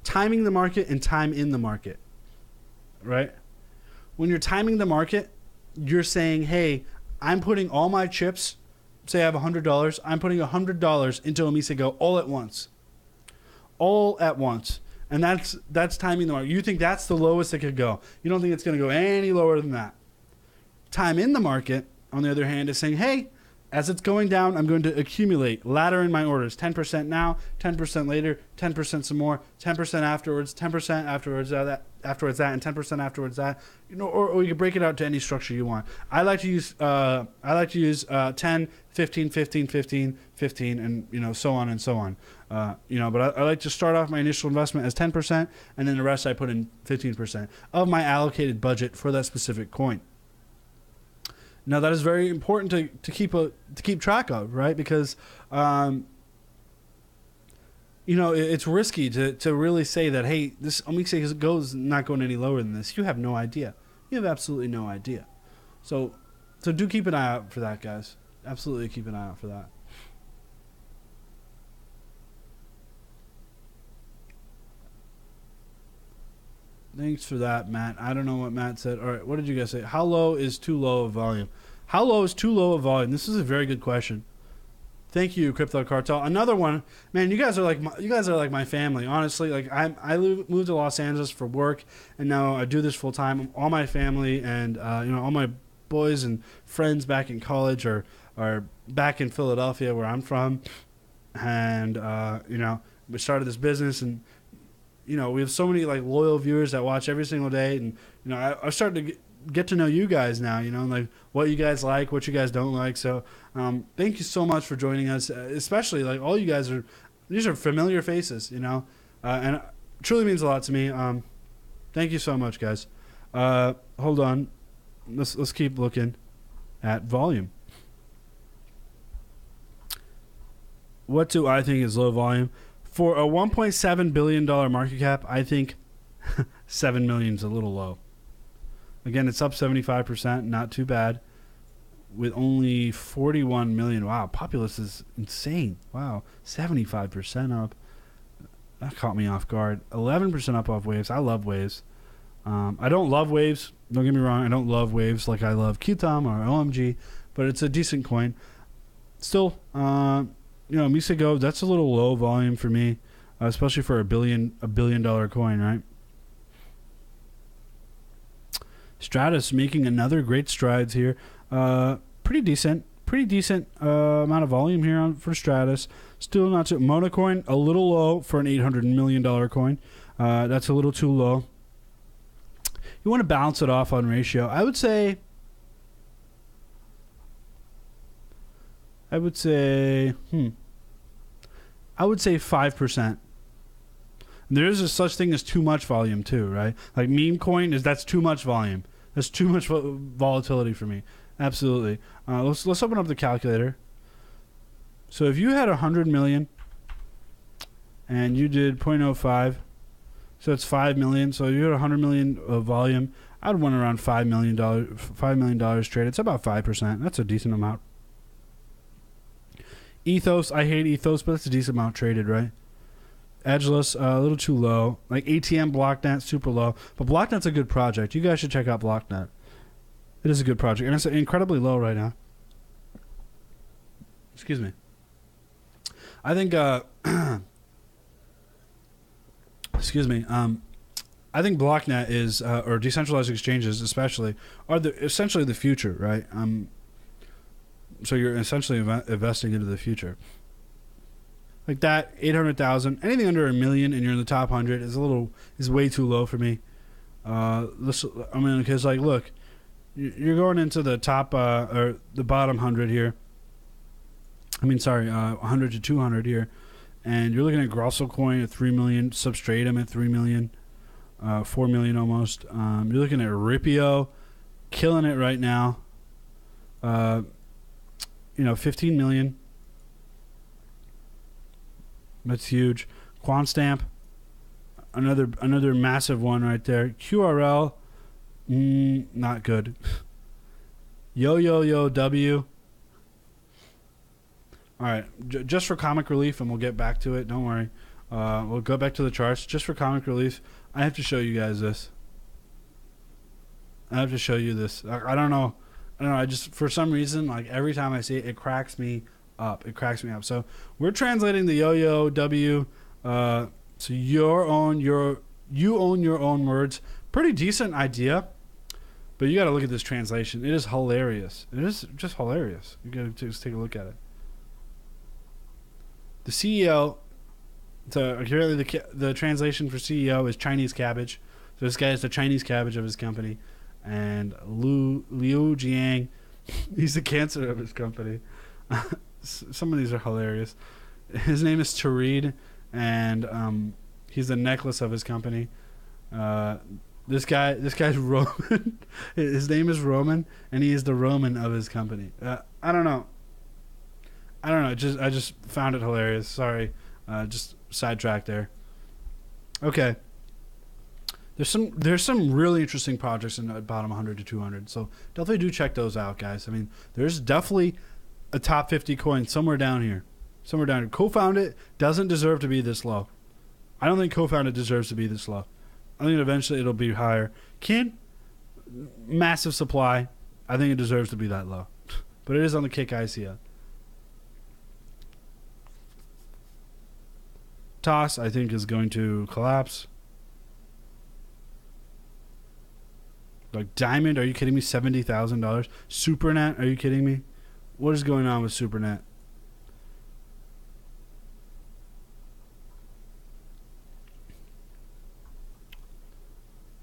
timing the market and time in the market, right? When you're timing the market, you're saying, hey, I'm putting all my chips, say I have $100, I'm putting $100 into OmiseGO all at once. All at once. And that's timing the market. You think that's the lowest it could go. You don't think it's going to go any lower than that. Time in the market, on the other hand, is saying, hey, as it's going down, I'm going to accumulate, ladder in my orders. 10% now, 10% later, 10% some more, 10% afterwards, 10% afterwards that, and 10% afterwards that. Or you can break it out to any structure you want. I like to use 10, 15, 15, 15, 15, and so on and so on. But I like to start off my initial investment as 10%, and then the rest I put in 15% of my allocated budget for that specific coin. Now that is very important to keep track of, right? Because it's risky to really say that, hey, this OmiseGO is not going any lower than this. You have no idea. You have absolutely no idea. So do keep an eye out for that, guys. Absolutely keep an eye out for that. Thanks for that, Matt. I don't know what Matt said. All right, what did you guys say? How low is too low of volume? How low is too low of volume? This is a very good question. Thank you, Crypto Cartel. Another one, man. You guys are like my family. Honestly, like I moved to Los Angeles for work, and now I do this full time. All my family and all my boys and friends back in college are back in Philadelphia, where I'm from, and we started this business, and we have so many like loyal viewers that watch every single day, and I started to get to know you guys now, like what you guys like, what you guys don't like. So thank you so much for joining us, especially like all you guys these are familiar faces, and it truly means a lot to me. Thank you so much, guys. Hold on, let's keep looking at volume. What do I think is low volume for a $1.7 billion market cap? I think 7 million is a little low. Again, it's up 75%, not too bad, with only 41 million. Wow, populace is insane. Wow, 75% up. That caught me off guard. 11% up off waves. I love waves. I don't love waves. Don't get me wrong. I don't love waves like I love QTOM or OMG, but it's a decent coin. Still, OmiseGO, that's a little low volume for me, especially for a billion dollar coin, right? Stratus making another great strides here. Pretty decent amount of volume here for Stratus. Still not too. Monocoin a little low for an $800 million coin. That's a little too low. You want to balance it off on ratio. I would say 5%. There is a such thing as too much volume too, right? Like meme coin that's too much volume. That's too much volatility for me. Absolutely. Let's open up the calculator. So if you had 100 million and you did 0.05, so it's 5 million. So you had 100 million of volume. I'd want around $5 million trade. It's about 5%. That's a decent amount. Ethos, I hate Ethos, but it's a decent amount traded, right? Edgeless, a little too low. Like ATM, BlockNet, super low. But BlockNet's a good project. You guys should check out BlockNet. It is a good project. And it's incredibly low right now. Excuse me. I think, I think BlockNet is, or decentralized exchanges especially, are essentially the future, right? So you're essentially investing into the future. Like that, 800,000, anything under $1 million, and you're in the top 100 is way too low for me. Because like, look, you're going into the top or the bottom 100 here. 100 to 200 here, and you're looking at Grosso Coin at 3 million, Substratum at 3 million, 4 million almost. You're looking at Ripio, killing it right now. 15 million. That's huge. QuantStamp, another massive one right there. QRL, not good. Yo. All right, just for comic relief, and we'll get back to it. Don't worry. We'll go back to the charts. Just for comic relief, I have to show you guys this. I have to show you this. I don't know. I just, for some reason, like every time I see it, it cracks me up. So we're translating the Yo W. So you own your own words. Pretty decent idea, but you got to look at this translation. It is hilarious. It is just hilarious. You got to just take a look at it. The CEO. So apparently the translation for CEO is Chinese cabbage. So this guy is the Chinese cabbage of his company, and Liu Jiang, he's the cancer of his company. Some of these are hilarious. His name is Tareed, and he's the necklace of his company. This guy's Roman. His name is Roman, and he is the Roman of his company. I don't know. I just found it hilarious. Sorry, just sidetracked there. Okay. There's some really interesting projects in the bottom 100 to 200, so definitely do check those out, guys. I mean, there's definitely a top 50 coin somewhere down here. Co-founded doesn't deserve to be this low. I don't think co-founded deserves to be this low. I think eventually it'll be higher. Massive supply. I think it deserves to be that low, but it is on the kick ICO. Toss, I think, is going to collapse. Like Diamond, are you kidding me? $70,000. Supernet, are you kidding me? What is going on with Supernet?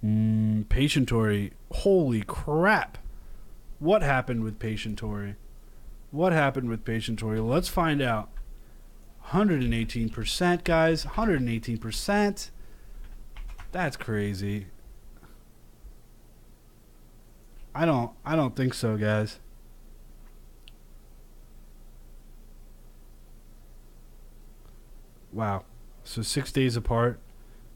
Patientory. Holy crap. What happened with Patientory? What happened with Patientory? Let's find out. 118%, guys. 118%. That's crazy. I don't think so, guys. Wow. So 6 days apart.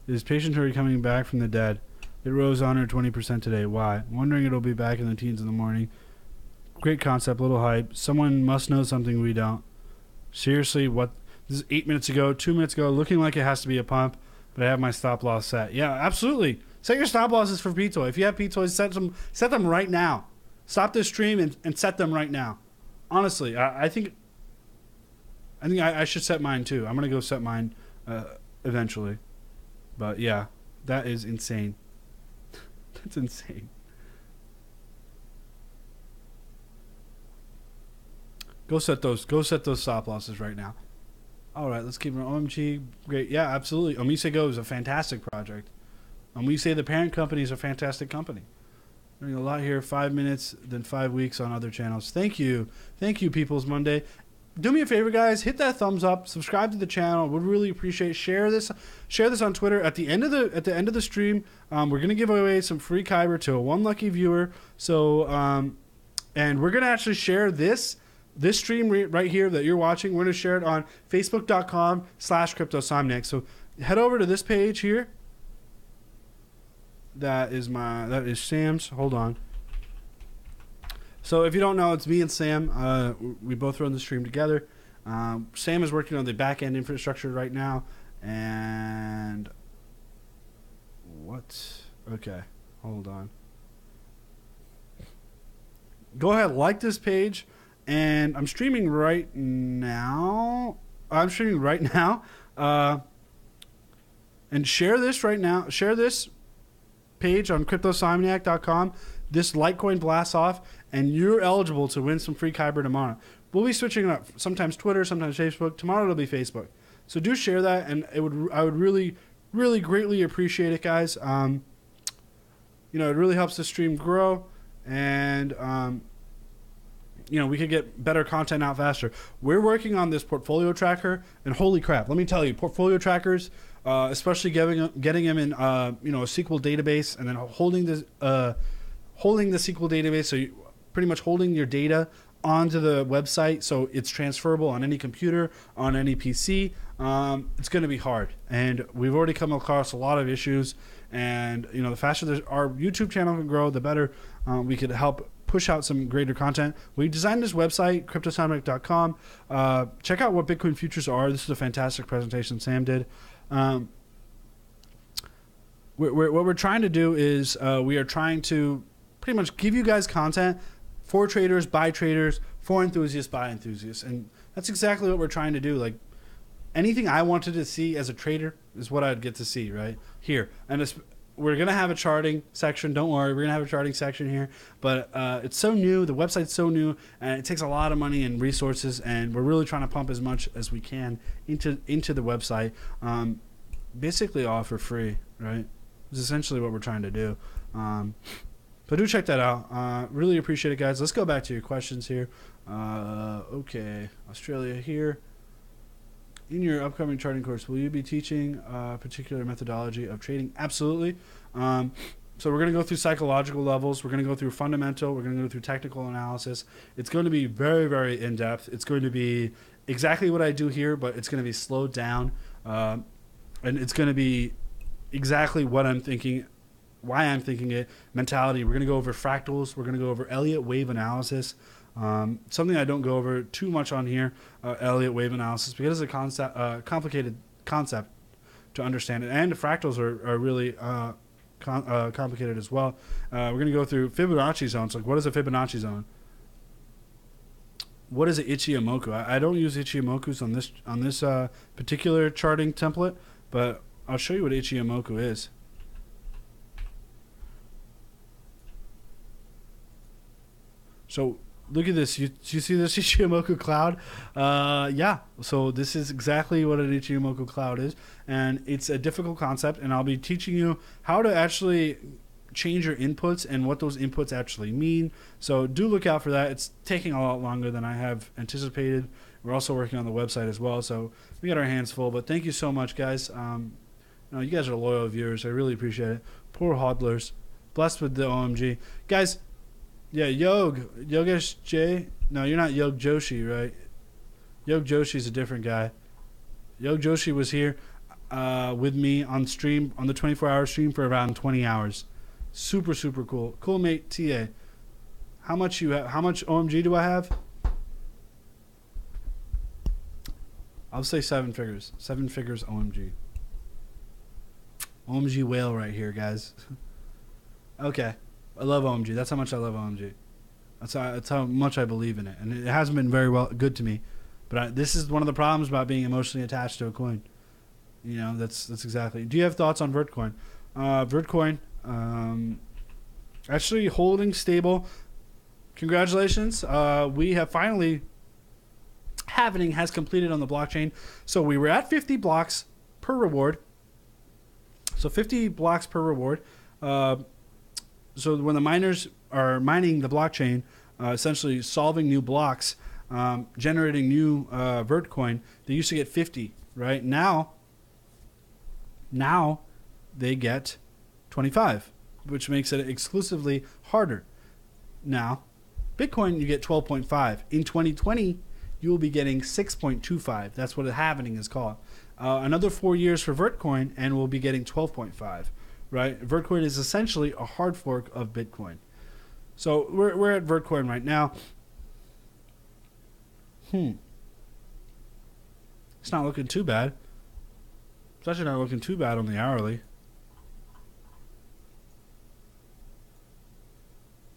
Is Patientory coming back from the dead? It rose 120% today. Why? Wondering it'll be back in the teens in the morning. Great concept, little hype. Someone must know something we don't. Seriously, what? This is 8 minutes ago, 2 minutes ago, looking like it has to be a pump, but I have my stop loss set. Yeah, absolutely. Set your stop losses for P-Toy. If you have P-Toys, set them right now. Stop this stream and set them right now. Honestly, I think I should set mine too. I'm gonna go set mine eventually. But yeah, that is insane. That's insane. Go set those stop losses right now. All right, let's keep it. OMG, great. Yeah, absolutely. OmiseGO is a fantastic project. Omise, the parent company, is a fantastic company. Doing a lot here. 5 minutes, then 5 weeks on other channels. Thank you, People's Monday. Do me a favor, guys. Hit that thumbs up. Subscribe to the channel. Would really appreciate it. Share this on Twitter. At the end of the stream, we're gonna give away some free Kyber to one lucky viewer. So, and we're gonna actually share this stream right here that you're watching. We're gonna share it on Facebook.com/CryptoSomniac. So head over to this page here. That is Sam's. Hold on. So if you don't know, it's me and Sam. We both run the stream together. Sam is working on the back-end infrastructure right now. And what? Okay, hold on. Go ahead, like this page. And I'm streaming right now. And share this right now. Share this page on CryptoSomniac.com. This Litecoin blasts off, and you're eligible to win some free Kyber tomorrow. We'll be switching it up. Sometimes Twitter, sometimes Facebook. Tomorrow it'll be Facebook. So do share that, and I would really, really greatly appreciate it, guys. It really helps the stream grow, and we could get better content out faster. We're working on this portfolio tracker, and holy crap, let me tell you, portfolio trackers, especially getting them in a SQL database, and then holding the SQL database, so you pretty much holding your data onto the website so it's transferable on any computer, on any PC. It's going to be hard, and we've already come across a lot of issues. And the faster our YouTube channel can grow, the better we could help push out some greater content. We designed this website, CryptoSomniac.com. Check out what Bitcoin futures are. This is a fantastic presentation Sam did. What we're trying to do is we are trying to pretty much give you guys content for traders, by traders, for enthusiasts, by enthusiasts. And that's exactly what we're trying to do. Like, anything I wanted to see as a trader is what I'd get to see right here. And we're going to have a charting section. Don't worry, we're going to have a charting section here. But it's so new. The website's so new, and it takes a lot of money and resources, and we're really trying to pump as much as we can into the website. Basically all for free, right? It's essentially what we're trying to do. So do check that out. Really appreciate it, guys. Let's go back to your questions here. Okay, Australia here. In your upcoming charting course, will you be teaching a particular methodology of trading? Absolutely. So we're going to go through psychological levels. We're going to go through fundamental. We're going to go through technical analysis. It's going to be very, very in-depth. It's going to be exactly what I do here, but it's going to be slowed down. And it's going to be exactly what I'm thinking, why I'm thinking it, mentality. We're going to go over fractals. We're going to go over Elliott wave analysis. Something I don't go over too much on here, Elliott wave analysis, because it's a complicated concept to understand it. And the fractals are really complicated as well. We're going to go through Fibonacci zones. Like, what is a Fibonacci zone? what is an Ichimoku? I don't use Ichimokus on this particular charting template, but I'll show you what Ichimoku is. So look at this. You see this Ichimoku cloud? Yeah. So this is exactly what an Ichimoku cloud is, and it's a difficult concept. And I'll be teaching you how to actually change your inputs and what those inputs actually mean. So do look out for that. It's taking a lot longer than I have anticipated. We're also working on the website as well, so we got our hands full. But thank you so much, guys. You guys are loyal viewers. I really appreciate it. Poor hodlers, blessed with the OMG guys. Yeah, Yogesh J. No, you're not Yog Joshi, right? Yog Joshi is a different guy. Yog Joshi was here with me on stream, on the 24-hour stream for around 20 hours. Super, super cool. Cool mate TA. How much OMG do I have? I'll say 7 figures. 7 figures OMG. OMG whale right here, guys. Okay. I love OMG. That's how much I love OMG. That's how much I believe in it. And it hasn't been very good to me. But this is one of the problems about being emotionally attached to a coin. You know, that's exactly. Do you have thoughts on Vertcoin? Vertcoin, actually holding stable. Congratulations. We have finally, halving has completed on the blockchain. So we were at 50 blocks per reward. So 50 blocks per reward. So when the miners are mining the blockchain, essentially solving new blocks, generating new Vertcoin, they used to get 50, right? Now they get 25, which makes it exclusively harder. Now, Bitcoin, you get 12.5. In 2020, you will be getting 6.25. That's what a halving is called. Another 4 years for Vertcoin, and we'll be getting 12.5. Right? Vertcoin is essentially a hard fork of Bitcoin. So we're at Vertcoin right now. It's not looking too bad. It's actually not looking too bad on the hourly.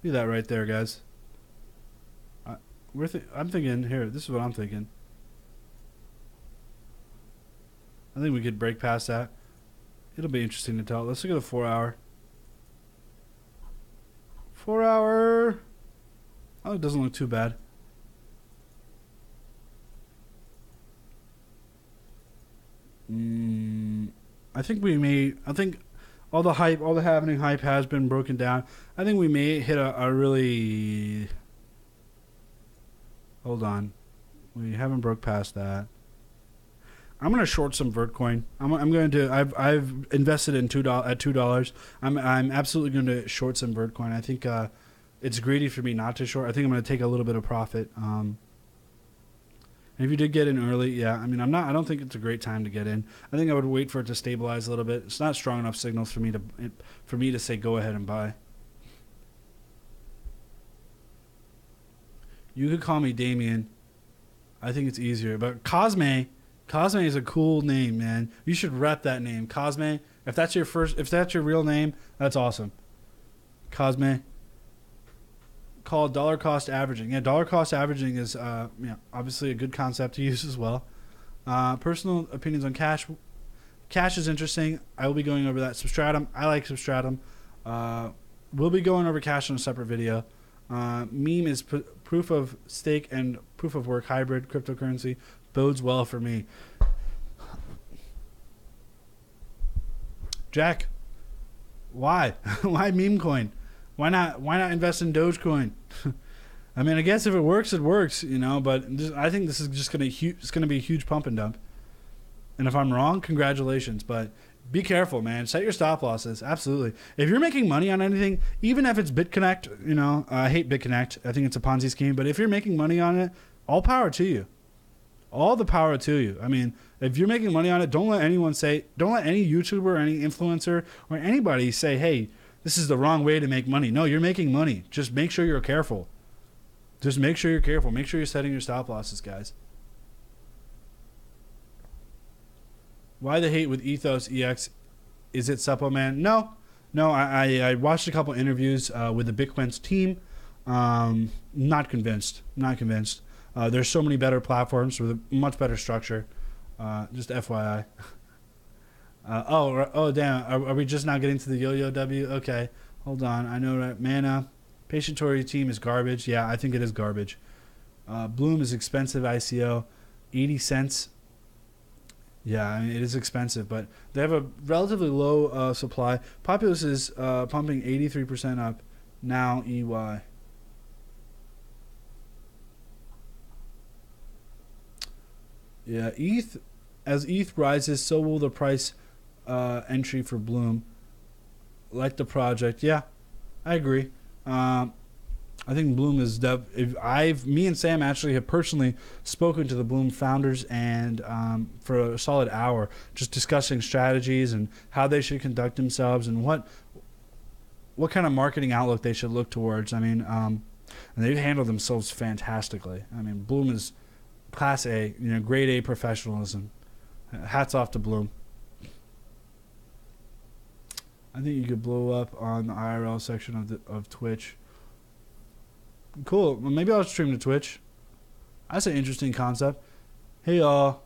See that right there, guys. I'm thinking here. This is what I'm thinking. I think we could break past that. It'll be interesting to tell. Let's look at the 4 hour. 4 hour. Oh, it doesn't look too bad. I think all the hype, all the halving hype has been broken down. I think we may hit a really. Hold on. We haven't broke past that. I'm gonna short some Vertcoin. I'm going to. I've invested in $2. I'm absolutely going to short some Vertcoin. I think it's greedy for me not to short. I think I'm going to take a little bit of profit. And if you did get in early, yeah. I mean, I don't think it's a great time to get in. I think I would wait for it to stabilize a little bit. It's not strong enough signals for me to say go ahead and buy. You could call me Damien. I think it's easier, but Cosme is a cool name, man. You should rep that name, Cosme. If that's your real name, that's awesome. Cosme. Called dollar cost averaging. Yeah, dollar cost averaging is obviously a good concept to use as well. Personal opinions on cash. Cash is interesting. I will be going over that. Substratum. I like Substratum. We'll be going over cash on a separate video. Meme is proof of stake and proof of work hybrid cryptocurrency. Bodes well for me. Jack, why? Why meme coin? Why not invest in Dogecoin? I mean, I guess if it works, it works, you know, but I think this is just going to be a huge pump and dump. And if I'm wrong, congratulations, but be careful, man. Set your stop losses. Absolutely. If you're making money on anything, even if it's BitConnect, you know, I hate BitConnect. I think it's a Ponzi scheme, but if you're making money on it, all power to you. All the power to you. I mean, if you're making money on it, don't let any YouTuber or any influencer or anybody say, hey, this is the wrong way to make money. No, you're making money. Just make sure you're careful. Just make sure you're careful. Make sure you're setting your stop losses, guys. Why the hate with Ethos EX? Is it Suppo Man? No. I watched a couple interviews with the Bitcoin's team. Not convinced. There's so many better platforms with a much better structure. Just FYI. Oh, damn. Are we just now getting to the Yo-Yo W? Okay, hold on. I know that Mana, Patient Tory team is garbage. Yeah, I think it is garbage. Bloom is expensive ICO, 80 cents. Yeah, I mean, it is expensive, but they have a relatively low supply. Populous is pumping 83% up now. EY. Yeah, as ETH rises, so will the price entry for Bloom. Like the project, yeah, I agree. I think Bloom is me and Sam actually have personally spoken to the Bloom founders and for a solid hour, just discussing strategies and how they should conduct themselves and what kind of marketing outlook they should look towards. I mean, and they've handled themselves fantastically. I mean, Bloom is Class A, grade A professionalism. Hats off to Bloom. I think you could blow up on the IRL section of Twitch. Cool. Well, maybe I'll stream to Twitch. That's an interesting concept. Hey, y'all.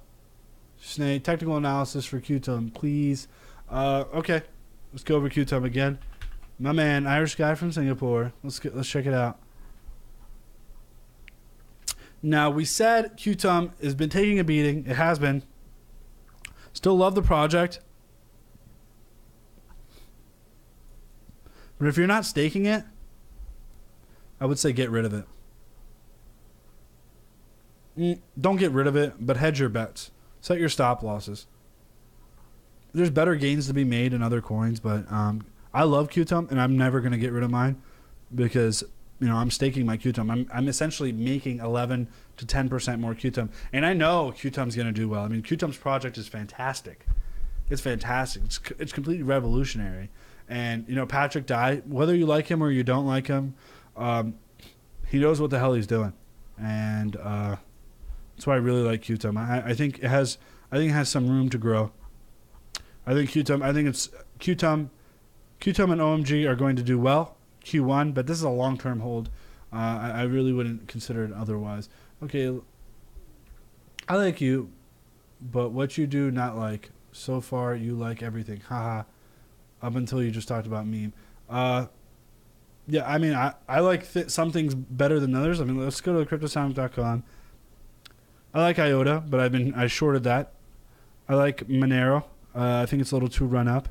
Snake, technical analysis for QTUM, please. Okay. Let's go over QTUM again. My man, Irish guy from Singapore. Let's check it out. Now, we said QTUM has been taking a beating. It has been. Still love the project. But if you're not staking it, I would say get rid of it. Don't get rid of it, but hedge your bets. Set your stop losses. There's better gains to be made in other coins, but I love QTUM, and I'm never going to get rid of mine because I'm staking my QTUM. I'm essentially making 11 to 10% more QTUM, and I know QTUM's going to do well. I mean, QTUM's project is fantastic. It's fantastic. It's completely revolutionary. And Patrick Dye, whether you like him or you don't like him, he knows what the hell he's doing, and that's why I really like QTUM. I think it has some room to grow. I think QTUM and OMG are going to do well Q1, but this is a long-term hold. I really wouldn't consider it otherwise. Okay, I like you, but what you do not like. So far, you like everything. Haha. Up until you just talked about meme. Yeah, I mean, I like some things better than others. I mean, let's go to cryptosound.com. I like Iota, but I shorted that. I like Monero. I think it's a little too run up.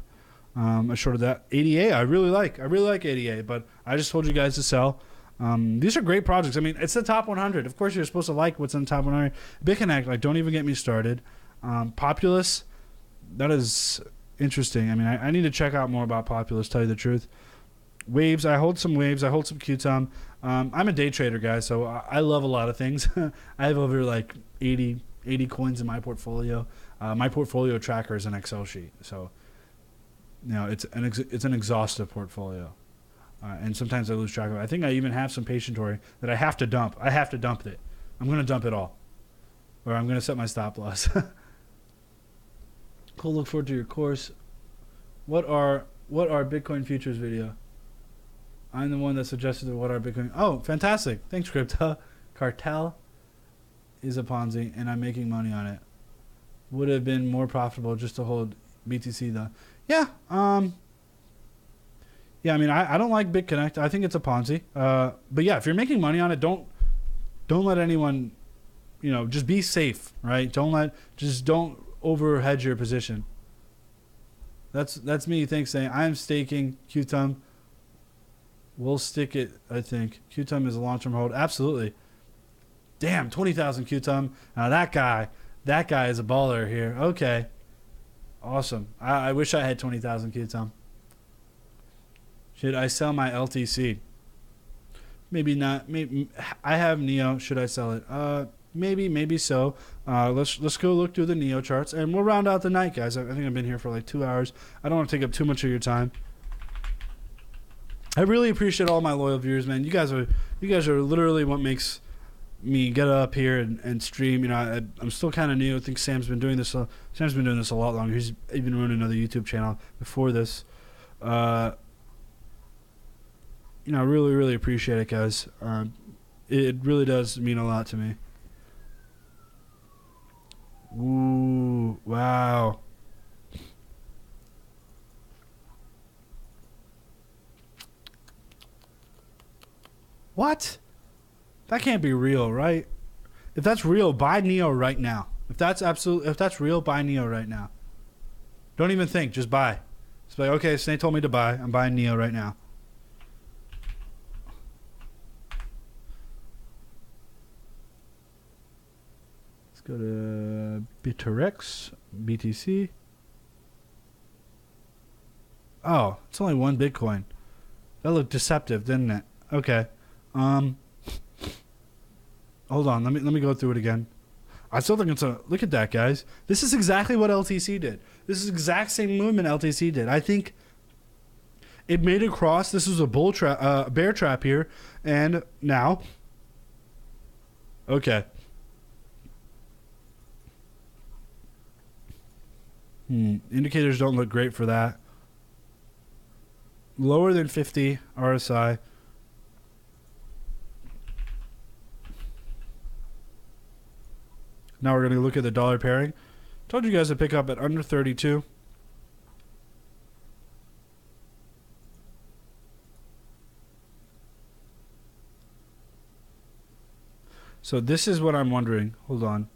I shorted that. ADA, I really like ADA, but I just told you guys to sell. These are great projects. I mean, it's the top 100. Of course, you're supposed to like what's in the top 100. BitConnect, don't even get me started. Populous, that is interesting. I mean, I need to check out more about Populous, tell you the truth. Waves, I hold some Waves. I hold some QTUM. I'm a day trader, guys, so I love a lot of things. I have over 80 coins in my portfolio. My portfolio tracker is an Excel sheet, so it's an exhaustive portfolio. And sometimes I lose track of it. I think I even have some Patient Tory that I have to dump. I have to dump it. I'm going to dump it all, or I'm going to set my stop loss. Cool. Look forward to your course. What are Bitcoin futures video? I'm the one that suggested what are Bitcoin. Oh, fantastic! Thanks, Crypto. Cartel is a Ponzi, and I'm making money on it. Would have been more profitable just to hold BTC though. Yeah. Yeah. I mean, I don't like BitConnect. I think it's a Ponzi. But yeah, if you're making money on it, don't let anyone. Just be safe, right? Don't over hedge your position. That's me. Thanks, saying I'm staking QTUM. We'll stick it, I think. QTUM is a long-term hold. Absolutely. Damn, 20,000 QTUM. Now that guy is a baller here. Okay. Awesome. I wish I had 20,000 QTUM. Should I sell my LTC? Maybe not. Maybe I have Neo. Should I sell it? Maybe so. Let's go look through the Neo charts, and we'll round out the night, guys. I think I've been here for 2 hours. I don't want to take up too much of your time. I really appreciate all my loyal viewers, man. You guys are literally what makes me get up here and stream. I'm still kind of new. I think Sam's been doing this. Sam's been doing this a lot longer. He's even running another YouTube channel before this. Really, really appreciate it, guys. It really does mean a lot to me. Ooh, wow. What? That can't be real, right? If that's real, buy Neo right now. If that's real, buy Neo right now. Don't even think, just buy. It's like, okay, Snake told me to buy. I'm buying Neo right now. Let's go to Bitrex, BTC. Oh, it's only one Bitcoin. That looked deceptive, didn't it? Okay. Hold on, let me go through it again. I still think it's a... Look at that, guys. This is exactly what LTC did. This is the exact same movement LTC did. I think it made a cross. This was a bull trap, bear trap here. And now... Okay. Indicators don't look great for that. Lower than 50 RSI. Now we're going to look at the dollar pairing. Told you guys to pick up at under 32. So this is what I'm wondering. Hold on.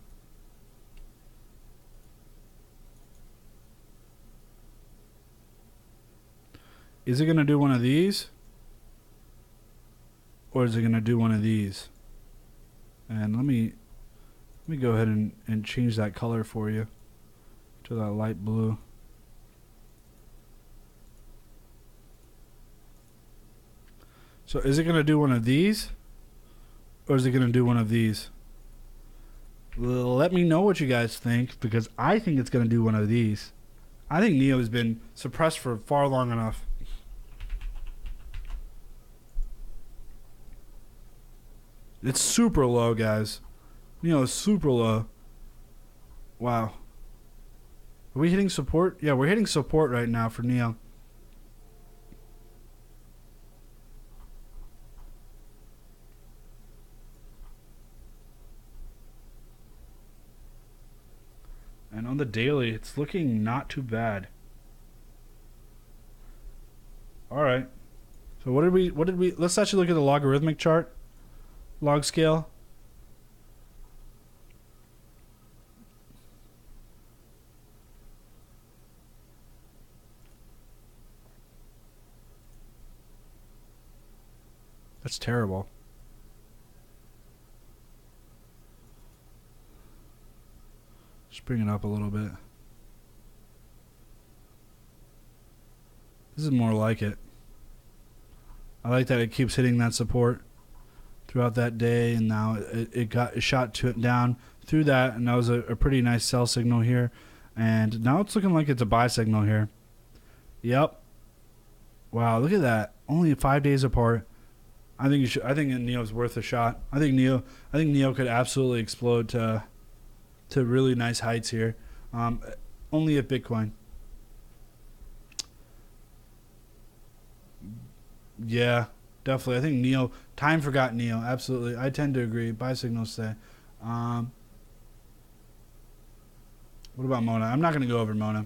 Is it going to do one of these? Or is it going to do one of these? And let me go ahead and change that color for you to that light blue. So is it going to do one of these? Or is it going to do one of these? Let me know what you guys think, because I think it's going to do one of these. I think Neo has been suppressed for far long enough. It's super low, guys. Neo is super low. Wow. Are we hitting support? Yeah, we're hitting support right now for Neo. And on the daily, it's looking not too bad. All right. So what did we let's actually look at the logarithmic chart. Log scale. That's terrible. Just bring it up a little bit. This is more like it. I like that it keeps hitting that support throughout that day, and now it shot down through that, and that was a pretty nice sell signal here. And now it's looking like it's a buy signal here. Yep. Wow, look at that. Only 5 days apart. I think Neo's worth a shot. I think Neo could absolutely explode to really nice heights here. Only at Bitcoin. Yeah, definitely. I think Neo, time forgot Neo. Absolutely. I tend to agree. Buy signals say. What about Mona? I'm not going to go over Mona.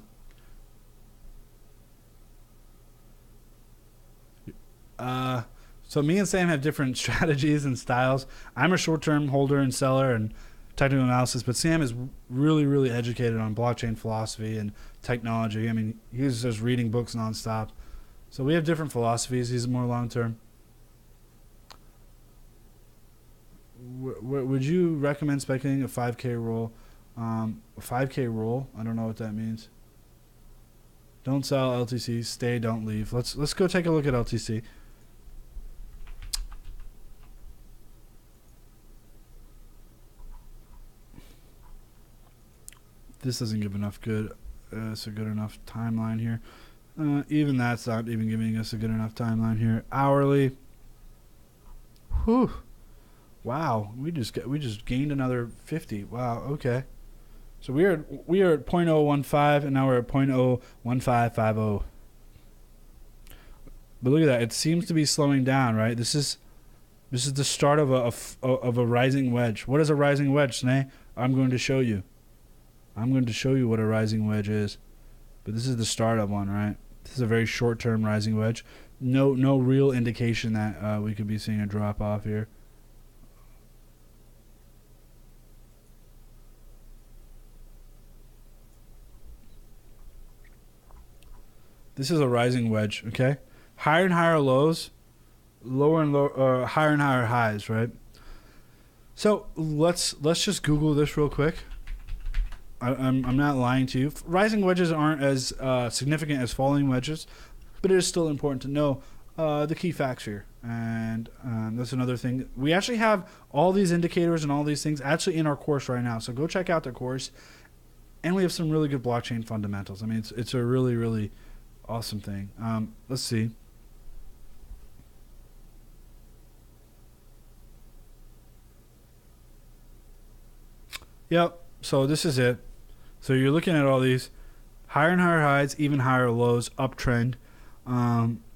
So me and Sam have different strategies and styles. I'm a short-term holder and seller and technical analysis, but Sam is really, really educated on blockchain philosophy and technology. I mean, he's just reading books nonstop. So we have different philosophies. He's more long-term. Would you recommend speculating a 5K roll? A 5K roll? I don't know what that means. Don't sell LTC. Stay. Don't leave. Let's go take a look at LTC. This doesn't give enough good. It's a good enough timeline here. Even that's not even giving us a good enough timeline here. Hourly. Whew. Wow. We just gained another 50. Wow. Okay. So we are at 0.015 and now we're at 0.01550. But look at that. It seems to be slowing down, right? This is the start of a rising wedge. What is a rising wedge, Snay? I'm going to show you. I'm going to show you what a rising wedge is. But this is the startup one, right? This is a very short-term rising wedge. No real indication that we could be seeing a drop off here. This is a rising wedge, okay? Higher and higher lows, lower and lower, higher and higher highs, right? So let's just Google this real quick. I'm not lying to you. Rising wedges aren't as significant as falling wedges, but it is still important to know the key facts here. And that's another thing. We actually have all these indicators and all these things actually in our course right now. So go check out the course. And we have some really good blockchain fundamentals. I mean, it's a really, really awesome thing. Let's see. Yep. So this is it. So you're looking at all these higher and higher highs, even higher lows, uptrend.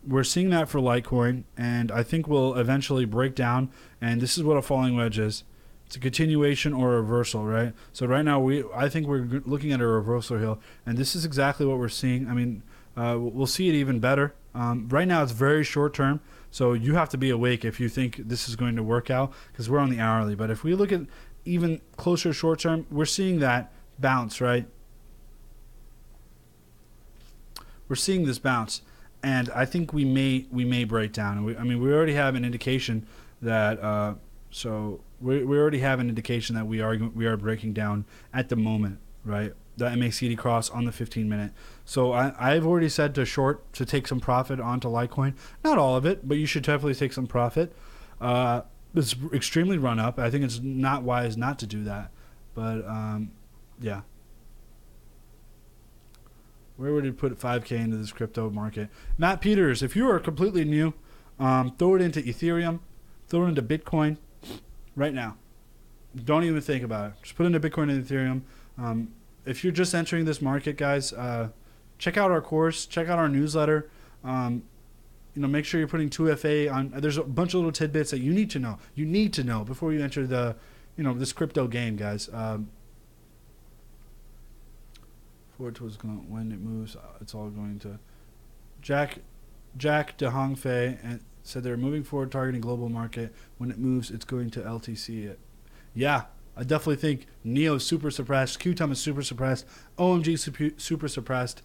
We're seeing that for Litecoin, and I think we'll eventually break down. And this is what a falling wedge is. It's a continuation or a reversal, right? So right now, I think we're looking at a reversal here, and this is exactly what we're seeing. I mean, we'll see it even better. Right now, it's very short term, so you have to be awake if you think this is going to work out, because we're on the hourly. But if we look at even closer short term, we're seeing that bounce, right? We're seeing this bounce, and I think we may break down. I mean, we already have an indication that we already have an indication that we are breaking down at the moment, right? The MACD cross on the 15-minute. So I've already said to take some profit onto Litecoin. Not all of it, but you should definitely take some profit. It's extremely run up. I think it's not wise not to do that. But yeah. Where would you put 5K into this crypto market? Matt Peters, if you are completely new, throw it into Ethereum, throw it into Bitcoin right now. Don't even think about it. Just put it into Bitcoin and Ethereum. If you're just entering this market, guys, check out our course, check out our newsletter. Make sure you're putting 2FA on. There's a bunch of little tidbits that you need to know. You need to know before you enter the, this crypto game, guys. Forward towards when it moves, it's all going to. Jack DeHongFei and said they're moving forward, targeting global market. When it moves, it's going to LTC it. Yeah, I definitely think Neo is super suppressed, QTUM is super suppressed, OMG super suppressed.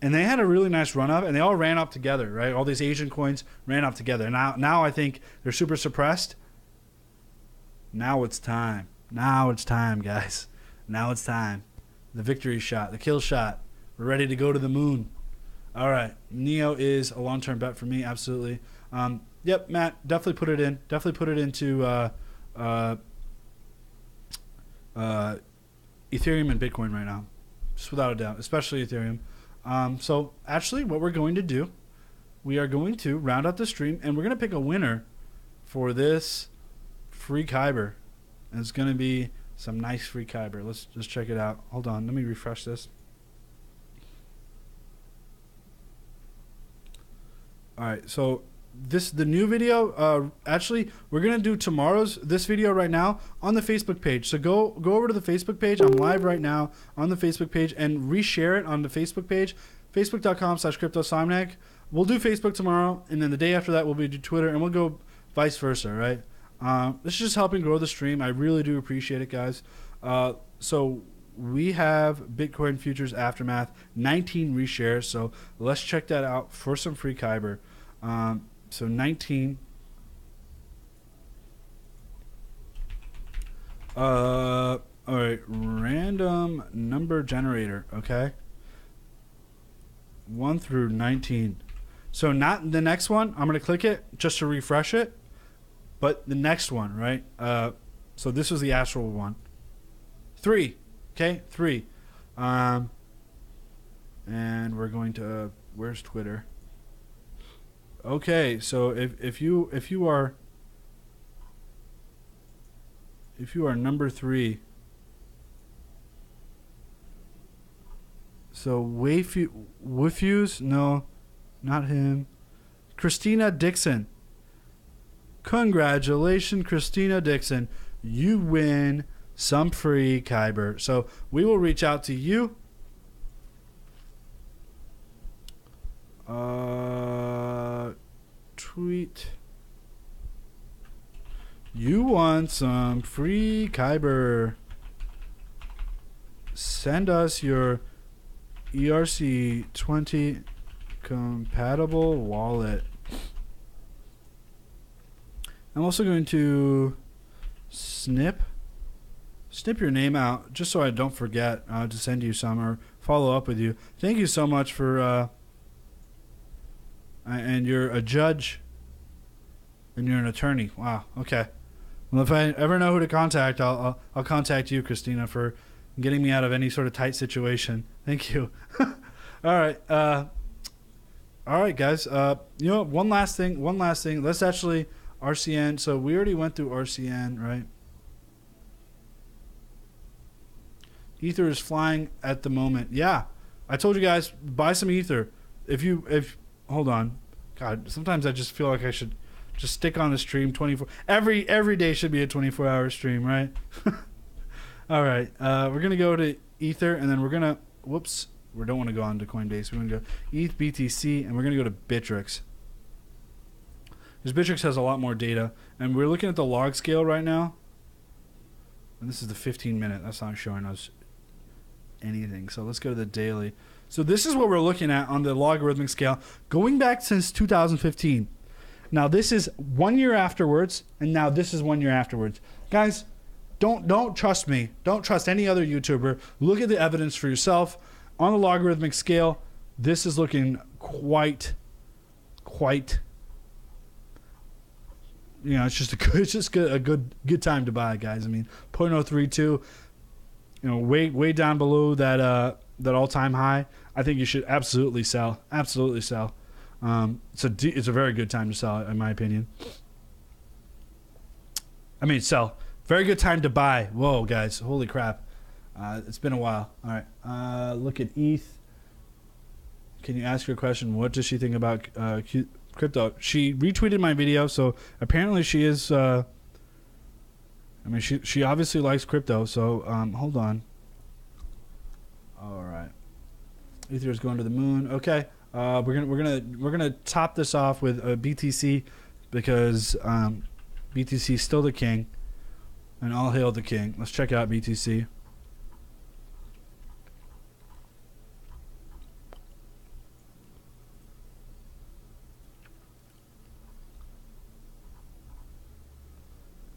And they had a really nice run up, and they all ran up together, right? All these Asian coins ran up together. Now I think they're super suppressed. Now it's time. Now it's time, guys. Now it's time. The victory shot, the kill shot. We're ready to go to the moon. All right. Neo is a long-term bet for me, absolutely. Yep, Matt, definitely put it in. Definitely put it into Ethereum and Bitcoin right now, just without a doubt, especially Ethereum. So actually what we're going to do, we are going to round out the stream, and we're going to pick a winner for this free Kyber. And it's going to be some nice free Kyber. Let's just check it out. Hold on. Let me refresh this. All right. So the new video, actually, we're going to do this video right now on the Facebook page. So go over to the Facebook page. I'm live right now on the Facebook page, and reshare it on the Facebook page, facebook.com/CryptoSomniac. We'll do Facebook tomorrow, and then the day after that we'll do Twitter, and we'll go vice versa, right? This is just helping grow the stream. I really do appreciate it, guys. So we have Bitcoin Futures Aftermath, 19 reshares. So let's check that out for some free Kyber. So 19. All right, random number generator. Okay. 1 through 19. So not the next one. I'm gonna click it just to refresh it. But the next one, right? So this was the actual one. 3. Okay, 3. And we're going to where's Twitter? Okay, so if you are number 3. So Wifuse, no, not him. Christina Dixon. Congratulations, Christina Dixon. You win some free Kyber. So we will reach out to you. Tweet. You want some free Kyber. Send us your ERC20 compatible wallet. I'm also going to snip your name out just so I don't forget to send you some or follow up with you. Thank you so much for and you're a judge and you're an attorney. Wow. Okay. Well, if I ever know who to contact, I'll contact you, Christina, for getting me out of any sort of tight situation. Thank you. All right. All right, guys. You know, one last thing. Let's actually RCN. So we already went through RCN, right? Ether is flying at the moment. Yeah. I told you guys, buy some Ether. If hold on. God, sometimes I just feel like I should just stick on the stream 24. Every day should be a 24-hour stream, right? All right. We're going to go to Ether, and then we're going to, whoops, we don't want to go on to Coinbase. We're going to go ETH, BTC, and we're going to go to Bittrex. Because Bittrex has a lot more data. And we're looking at the log scale right now. And this is the 15-minute. That's not showing us anything. So let's go to the daily. So this is what we're looking at on the logarithmic scale, going back since 2015. Now this is 1 year afterwards, and now this is 1 year afterwards. Guys, don't trust me. Don't trust any other YouTuber. Look at the evidence for yourself. On the logarithmic scale, this is looking quite. You know, it's just a good time to buy, guys. I mean, 0.032. You know, way down below that all-time high. I think you should absolutely sell. Absolutely sell. It's a very good time to sell, in my opinion. I mean, sell. Very good time to buy. Whoa, guys. Holy crap. It's been a while. All right. Look at ETH. Can you ask her a question? What does she think about crypto? She retweeted my video, so apparently she is... I mean, she obviously likes crypto, so hold on. All right. Ether is going to the moon. Okay. We're gonna top this off with BTC because BTC is still the king, and all hail the king. Let's check out BTC.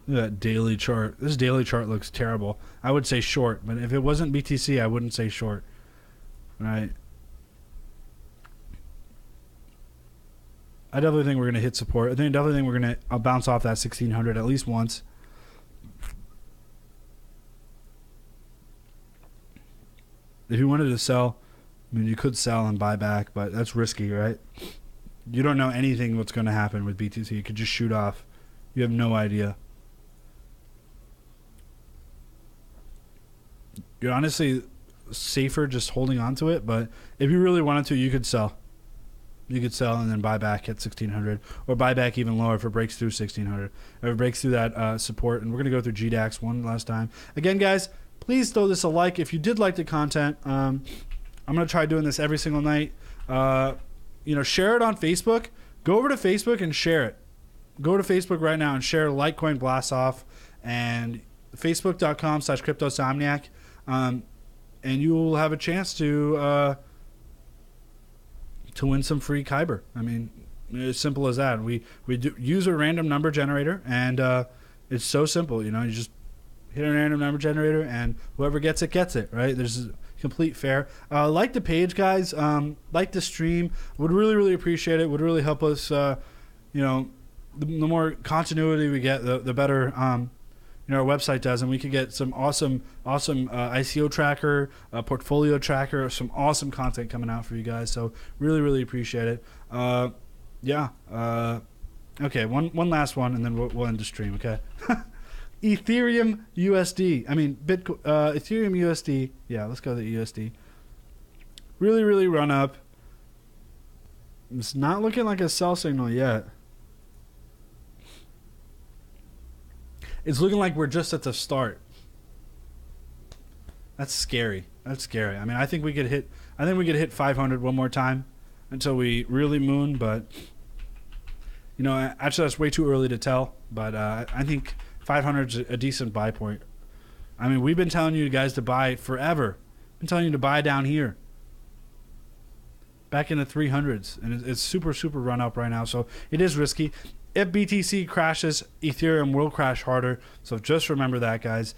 Look at that daily chart. This daily chart looks terrible. I would say short, but if it wasn't BTC, I wouldn't say short. Right. I definitely think we're going to hit support. I definitely think we're going to bounce off that 1600 at least once. If you wanted to sell, I mean, you could sell and buy back, but that's risky, right? You don't know anything what's going to happen with BTC. You could just shoot off. You have no idea. You're honestly safer just holding on to it, but if you really wanted to, you could sell. You could sell and then buy back at 1600, or buy back even lower if it breaks through 1600. If it breaks through that support, and we're going to go through GDAX one last time. Again, guys, please throw this a like if you did like the content. I'm going to try doing this every single night. You know, share it on Facebook. Go over to Facebook and share it. Go to Facebook right now and share Litecoin Blast Off and facebook.com/CryptoSomniac. And you will have a chance to win some free Kyber. I mean, as simple as that. We do use a random number generator, and it's so simple. You know, you just hit a random number generator, and whoever gets it, right? There's complete fair. Like the page, guys. Like the stream. Would really appreciate it. Would really help us. You know, the more continuity we get, the better. You know, our website does, and we could get some awesome ICO tracker, portfolio tracker, some awesome content coming out for you guys. So really appreciate it. Yeah. Okay, one last one, and then we'll end the stream. Okay. Ethereum USD. I mean, Bitcoin. Ethereum USD. Yeah, let's go to the USD. Really run up. It's not looking like a sell signal yet. It's looking like we're just at the start. That's scary. That's scary. I mean, I think we could hit 500 one more time until we really moon, but you know, actually that's way too early to tell, but I think 500 is a decent buy point. I mean, we've been telling you guys to buy forever. Been telling you to buy down here. Back in the 300s, and it's super run up right now, so it is risky. If BTC crashes, Ethereum will crash harder, so just remember that, guys.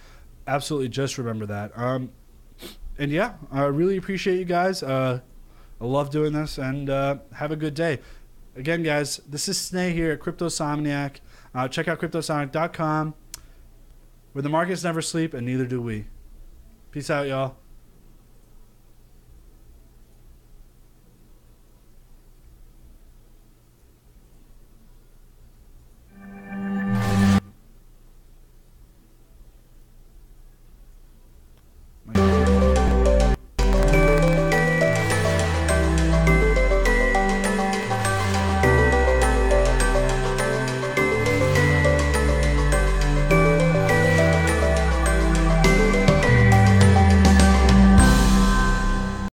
Absolutely just remember that. And yeah, I really appreciate you guys. I love doing this, and have a good day. Again, guys, this is Sneh here at CryptoSomniac. Check out CryptoSomniac.com, where the markets never sleep, and neither do we. Peace out, y'all.